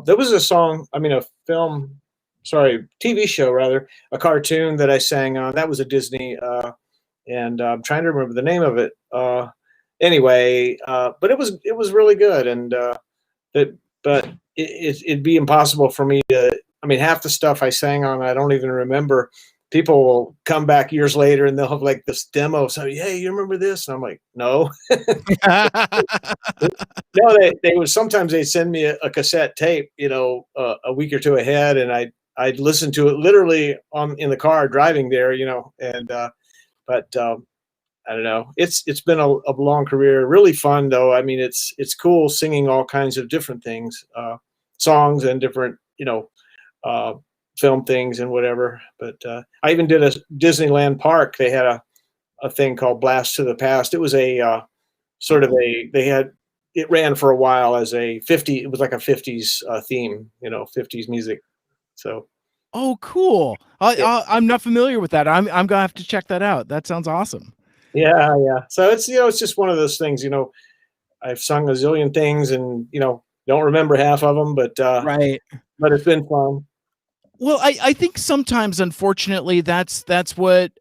there was a song, I mean, a film, sorry, TV show rather, a cartoon that I sang on. That was a Disney. And I'm trying to remember the name of it. Anyway, but it was really good, and but it'd be impossible for me to. I mean, half the stuff I sang on, I don't even remember. People will come back years later and they'll have like this demo. So, hey, you remember this? And I'm like, no, no. They would sometimes they'd send me a cassette tape, a week or two ahead, and I'd listen to it literally in the car driving there, and but I don't know. It's been a long career. Really fun though. I mean, it's cool singing all kinds of different things, songs and different uh, film things and whatever. But I even did a Disneyland park. They had a thing called Blast to the Past. It was a sort of it ran for a while as it was like a 50s theme, 50s music. So Oh, cool. yeah. I'm not familiar with that. I'm gonna have to check that out. That sounds awesome. Yeah, yeah. So it's just one of those things, I've sung a zillion things and, don't remember half of them, Right. but it's been fun. Well, I think sometimes, unfortunately, that's what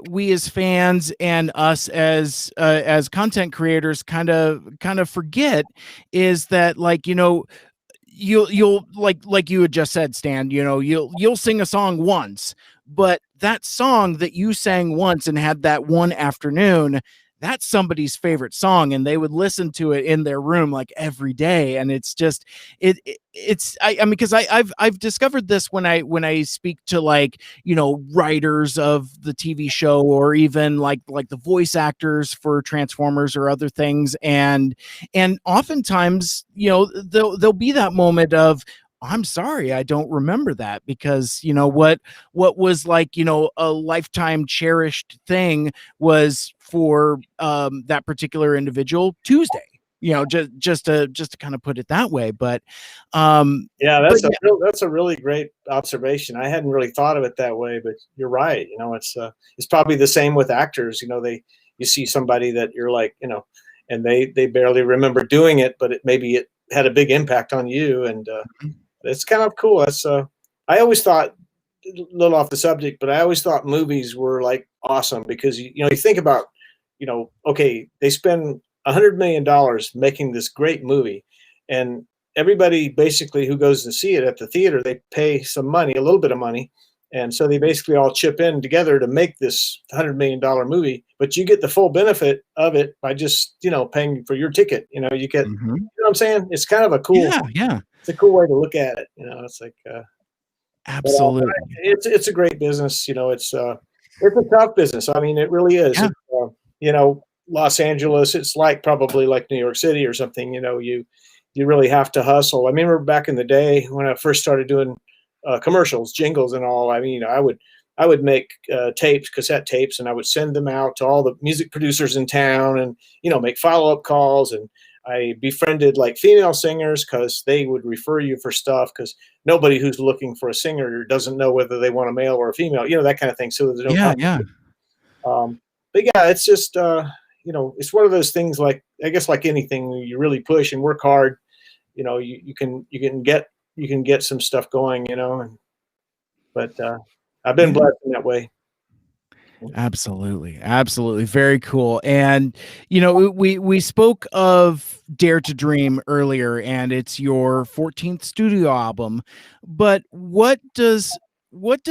we as fans and us as content creators kind of forget, is that, like, you'll like you had just said, Stan, you'll sing a song once, but that song that you sang once and had that one afternoon, that's somebody's favorite song, and they would listen to it in their room like every day. And it's just it's I mean, because I've discovered this when I speak to, like, writers of the TV show, or even like the voice actors for Transformers or other things. And oftentimes, there'll be that moment of, I'm sorry, I don't remember that, because what was, like, a lifetime cherished thing was for that particular individual Tuesday. Just to kind of put it that way. Yeah, But that's a really great observation. I hadn't really thought of it that way, but you're right. It's probably the same with actors. You see somebody that you're like, and they barely remember doing it, but maybe it had a big impact on you, and it's kind of cool. I always thought, a little off the subject, but I always thought movies were like awesome because you think about, okay, they spend $100 million making this great movie, and everybody basically who goes to see it at the theater, they pay some money, a little bit of money, and so they basically all chip in together to make this $100 million movie. But you get the full benefit of it by just paying for your ticket. You get, Mhm. what I'm saying? It's kind of a cool. Yeah, It's a cool way to look at it. It's like. But absolutely. it's a great business. It's a tough business. I mean, it really is. Yeah. Los Angeles, it's like probably like New York City or something. You really have to hustle. I remember back in the day when I first started doing commercials, jingles, and all. I mean, I would make cassette tapes, and I would send them out to all the music producers in town, and make follow up calls. And I befriended like female singers because they would refer you for stuff because nobody who's looking for a singer doesn't know whether they want a male or a female, that kind of thing. So there's no Yeah, yeah. competition. But yeah, it's just it's one of those things. Like I guess like anything, you really push and work hard. You can get some stuff going. But I've been Yeah. blessed in that way. Absolutely. Absolutely. Very cool. And we spoke of Dare to Dream earlier, and it's your 14th studio album. But what does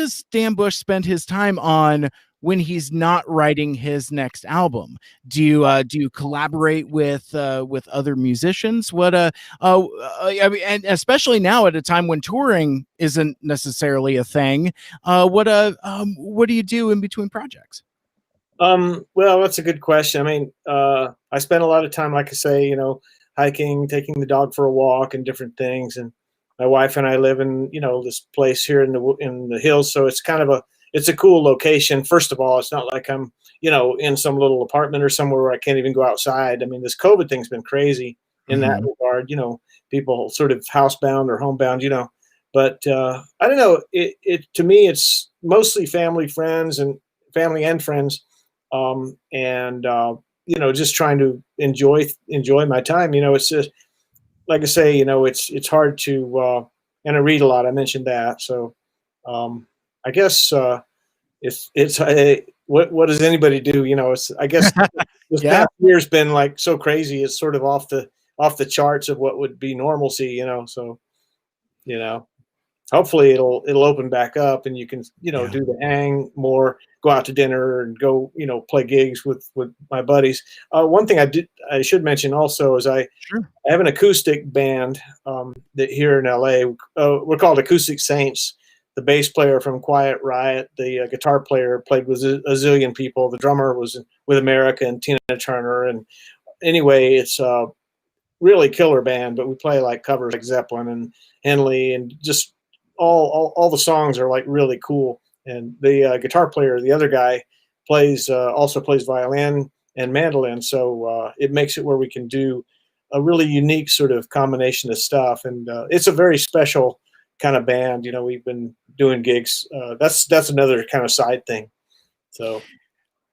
Stan Bush spend his time on when he's not writing his next album? Do you collaborate with other musicians? I mean, and especially now at a time when touring isn't necessarily a thing, what do you do in between projects? Well, that's a good question. I mean, I spend a lot of time, like I say, hiking, taking the dog for a walk, and different things. And my wife and I live in, this place here in the hills, so it's a cool location. First of all, it's not like I'm, in some little apartment or somewhere where I can't even go outside. I mean, this COVID thing's been crazy in that Mhm. regard. People sort of housebound or homebound. But I don't know. It to me, it's mostly family and friends, and just trying to enjoy my time. It's just like I say, it's hard to, and I read a lot. I mentioned that, so I guess it's what does anybody do? It's I guess this Yeah. past year's been like so crazy. It's sort of off the charts of what would be normalcy. So you know hopefully it'll open back up and you can Yeah. do the hang more, go out to dinner and go play gigs with my buddies. One thing I should mention also is I Sure. have an acoustic band that here in LA. We're called Acoustic Saints. The bass player from Quiet Riot, the guitar player played with a zillion people, the drummer was with America and Tina Turner. And anyway, it's really killer band, but we play like covers like Zeppelin and Henley, and just all the songs are like really cool. And the guitar player, the other guy, also plays violin and mandolin, so it makes it where we can do a really unique sort of combination of stuff. And it's a very special kind of band. We've been doing gigs. That's another kind of side thing. So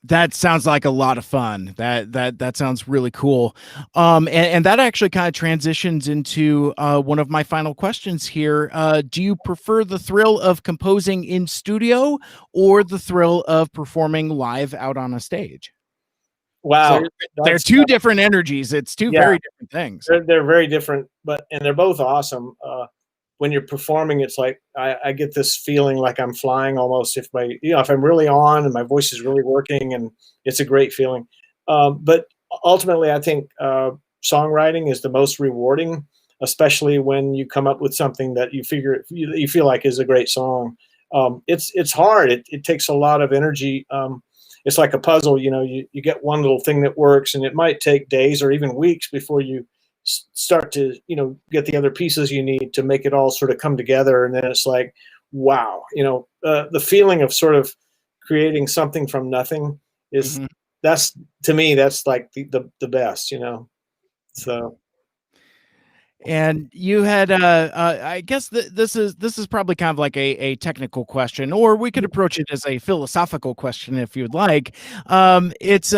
That sounds like a lot of fun. That sounds really cool. And that actually kind of transitions into one of my final questions here. Do you prefer the thrill of composing in studio or the thrill of performing live out on a stage? So wow, they're that's two different energies. It's two yeah. very different things. They're very different, and they're both awesome. When you're performing, it's like I get this feeling like I'm flying almost. If I'm really on and my voice is really working, and it's a great feeling. But ultimately, I think songwriting is the most rewarding, especially when you come up with something that you feel like is a great song. It's hard. It takes a lot of energy. It's like a puzzle. You get one little thing that works, and it might take days or even weeks before you start to get the other pieces you need to make it all sort of come together. And then it's like, wow, the feeling of sort of creating something from nothing is Mhm. that's to me that's like the best. So And you had, I guess this is probably kind of like a technical question, or we could approach it as a philosophical question if you'd like. It's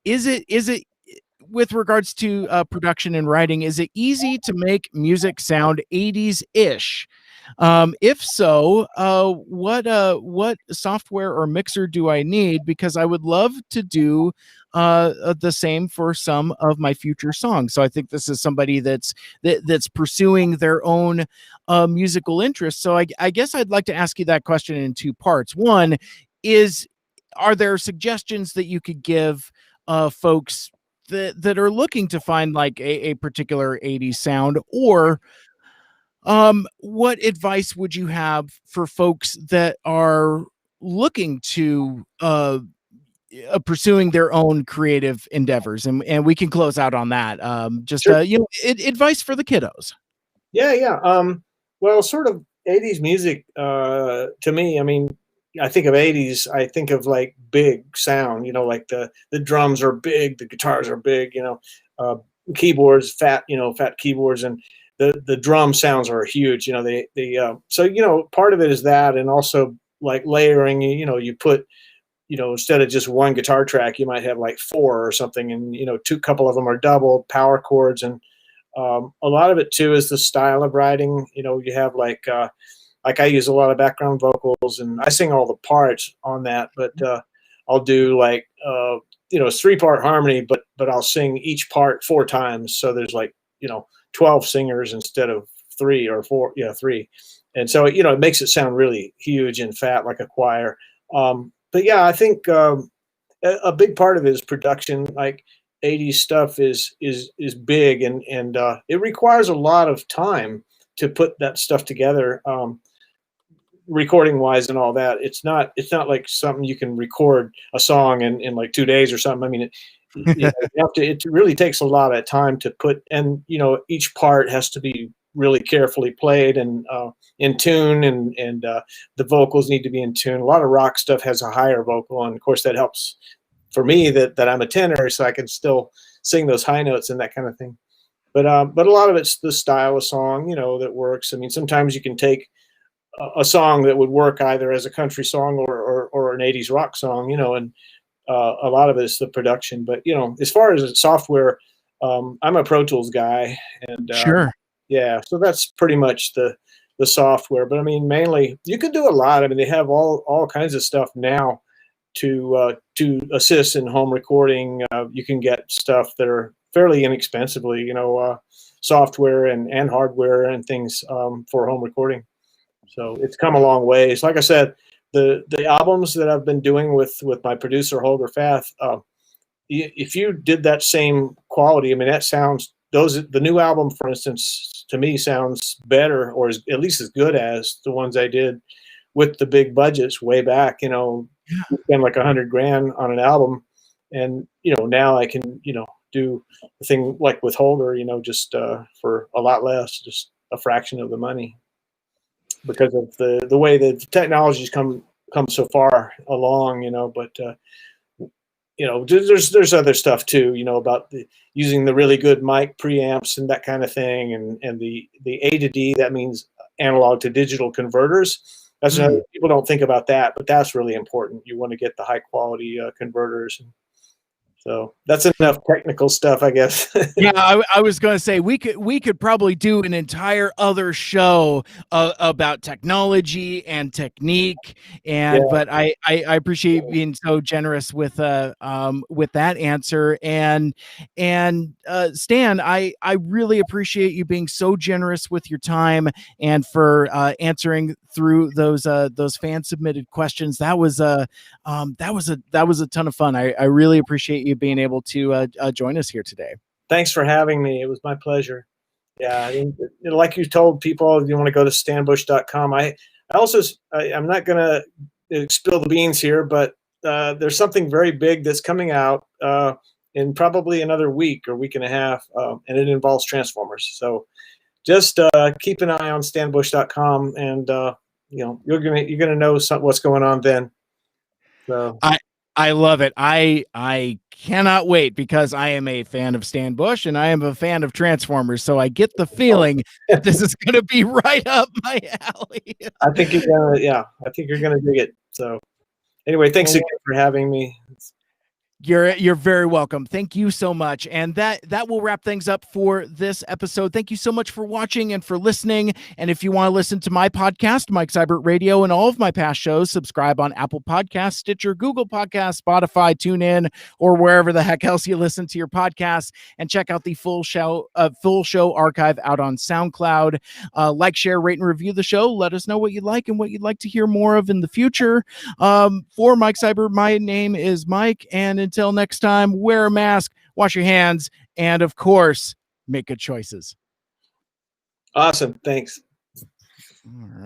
is it with regards to production and writing, is it easy to make music sound 80s ish? If so, what software or mixer do I need? Because I would love to do the same for some of my future songs. So I think this is somebody that's pursuing their own musical interests. So I guess I'd like to ask you that question in two parts. One is, are there suggestions that you could give folks that are looking to find like a particular 80s sound, or what advice would you have for folks that are looking to pursuing their own creative endeavors? And we can close out on that. Just sure. advice for the kiddos. Yeah. Well, sort of 80s music, to me, I mean, I think of 80s, I think of like big sound, like the drums are big, the guitars are big, keyboards, fat keyboards, and the drum sounds are huge. So part of it is that, and also like layering. You put instead of just one guitar track, you might have like four or something, and couple of them are double power chords, and a lot of it too is the style of writing. You have like I use a lot of background vocals, and I sing all the parts on that, but I'll do like it's 3-part harmony, but I'll sing each part 4 times, so there's like 12 singers instead of 3 or 4. Yeah, 3. And so it makes it sound really huge and fat like a choir. But yeah, I think a big part of it is production. Like 80s stuff is big, and it requires a lot of time to put that stuff together, recording wise and all that. It's not like something you can record a song in like 2 days or something. I mean, it really takes a lot of time to put, and each part has to be really carefully played and in tune, and the vocals need to be in tune. A lot of rock stuff has a higher vocal, and of course that helps for me that I'm a tenor, so I can still sing those high notes and that kind of thing. But a lot of it's the style of song, that works. I mean, sometimes you can take a song that would work either as a country song or an 80s rock song, and a lot of it is the production. But as far as software, I'm a Pro Tools guy, and Sure. yeah, so that's pretty much the software. But I mean, mainly you can do a lot. I mean, they have all kinds of stuff now to assist in home recording. You can get stuff that are fairly inexpensively, software and hardware and things for home recording. So it's come a long ways. Like I said, the albums that I've been doing with my producer Holger Fath, if you did that same quality, I mean, that sounds the new album, for instance, to me sounds better, or at least as good as the ones I did with the big budgets way back. Spend like $100,000 on an album, and now I can do the thing like with Holger, just for a lot less, just a fraction of the money, because of the way that the technology's come so far along. But there's other stuff too, about using the really good mic preamps and that kind of thing, and the A to D, that means analog to digital converters. That's another, people don't think about that, but that's really important. You want to get the high quality converters. So that's enough technical stuff, I guess. Yeah, I was going to say we could probably do an entire other show about technology and technique, and Yeah. but I appreciate you being so generous with that answer, and Stan, I really appreciate you being so generous with your time and for answering through those fan submitted questions. That was a ton of fun. I really appreciate you being able to join us here today. Thanks for having me. It was my pleasure. Yeah, I mean, like you told people, you want to go to stanbush.com. I'm not going to spill the beans here, but there's something very big that's coming out in probably another week or week and a half, and it involves Transformers. So just keep an eye on stanbush.com, and you're gonna know what's going on then. So I love it. I cannot wait, because I am a fan of Stan Bush and I am a fan of Transformers. So I get the feeling that this is going to be right up my alley. I think you're gonna dig it. So anyway, thanks again for having me. You're very welcome. Thank you so much. And that will wrap things up for this episode. Thank you so much for watching and for listening. And if you want to listen to my podcast, Mike Seibert Radio, and all of my past shows, subscribe on Apple Podcasts, Stitcher, Google Podcasts, Spotify, TuneIn, or wherever the heck else you listen to your podcasts. And check out the full show archive out on SoundCloud. Like, share, rate, and review the show. Let us know what you like and what you'd like to hear more of in the future. For Mike Seibert, my name is Mike, and until next time, wear a mask, wash your hands, and of course, make good choices. Awesome. Thanks. All right.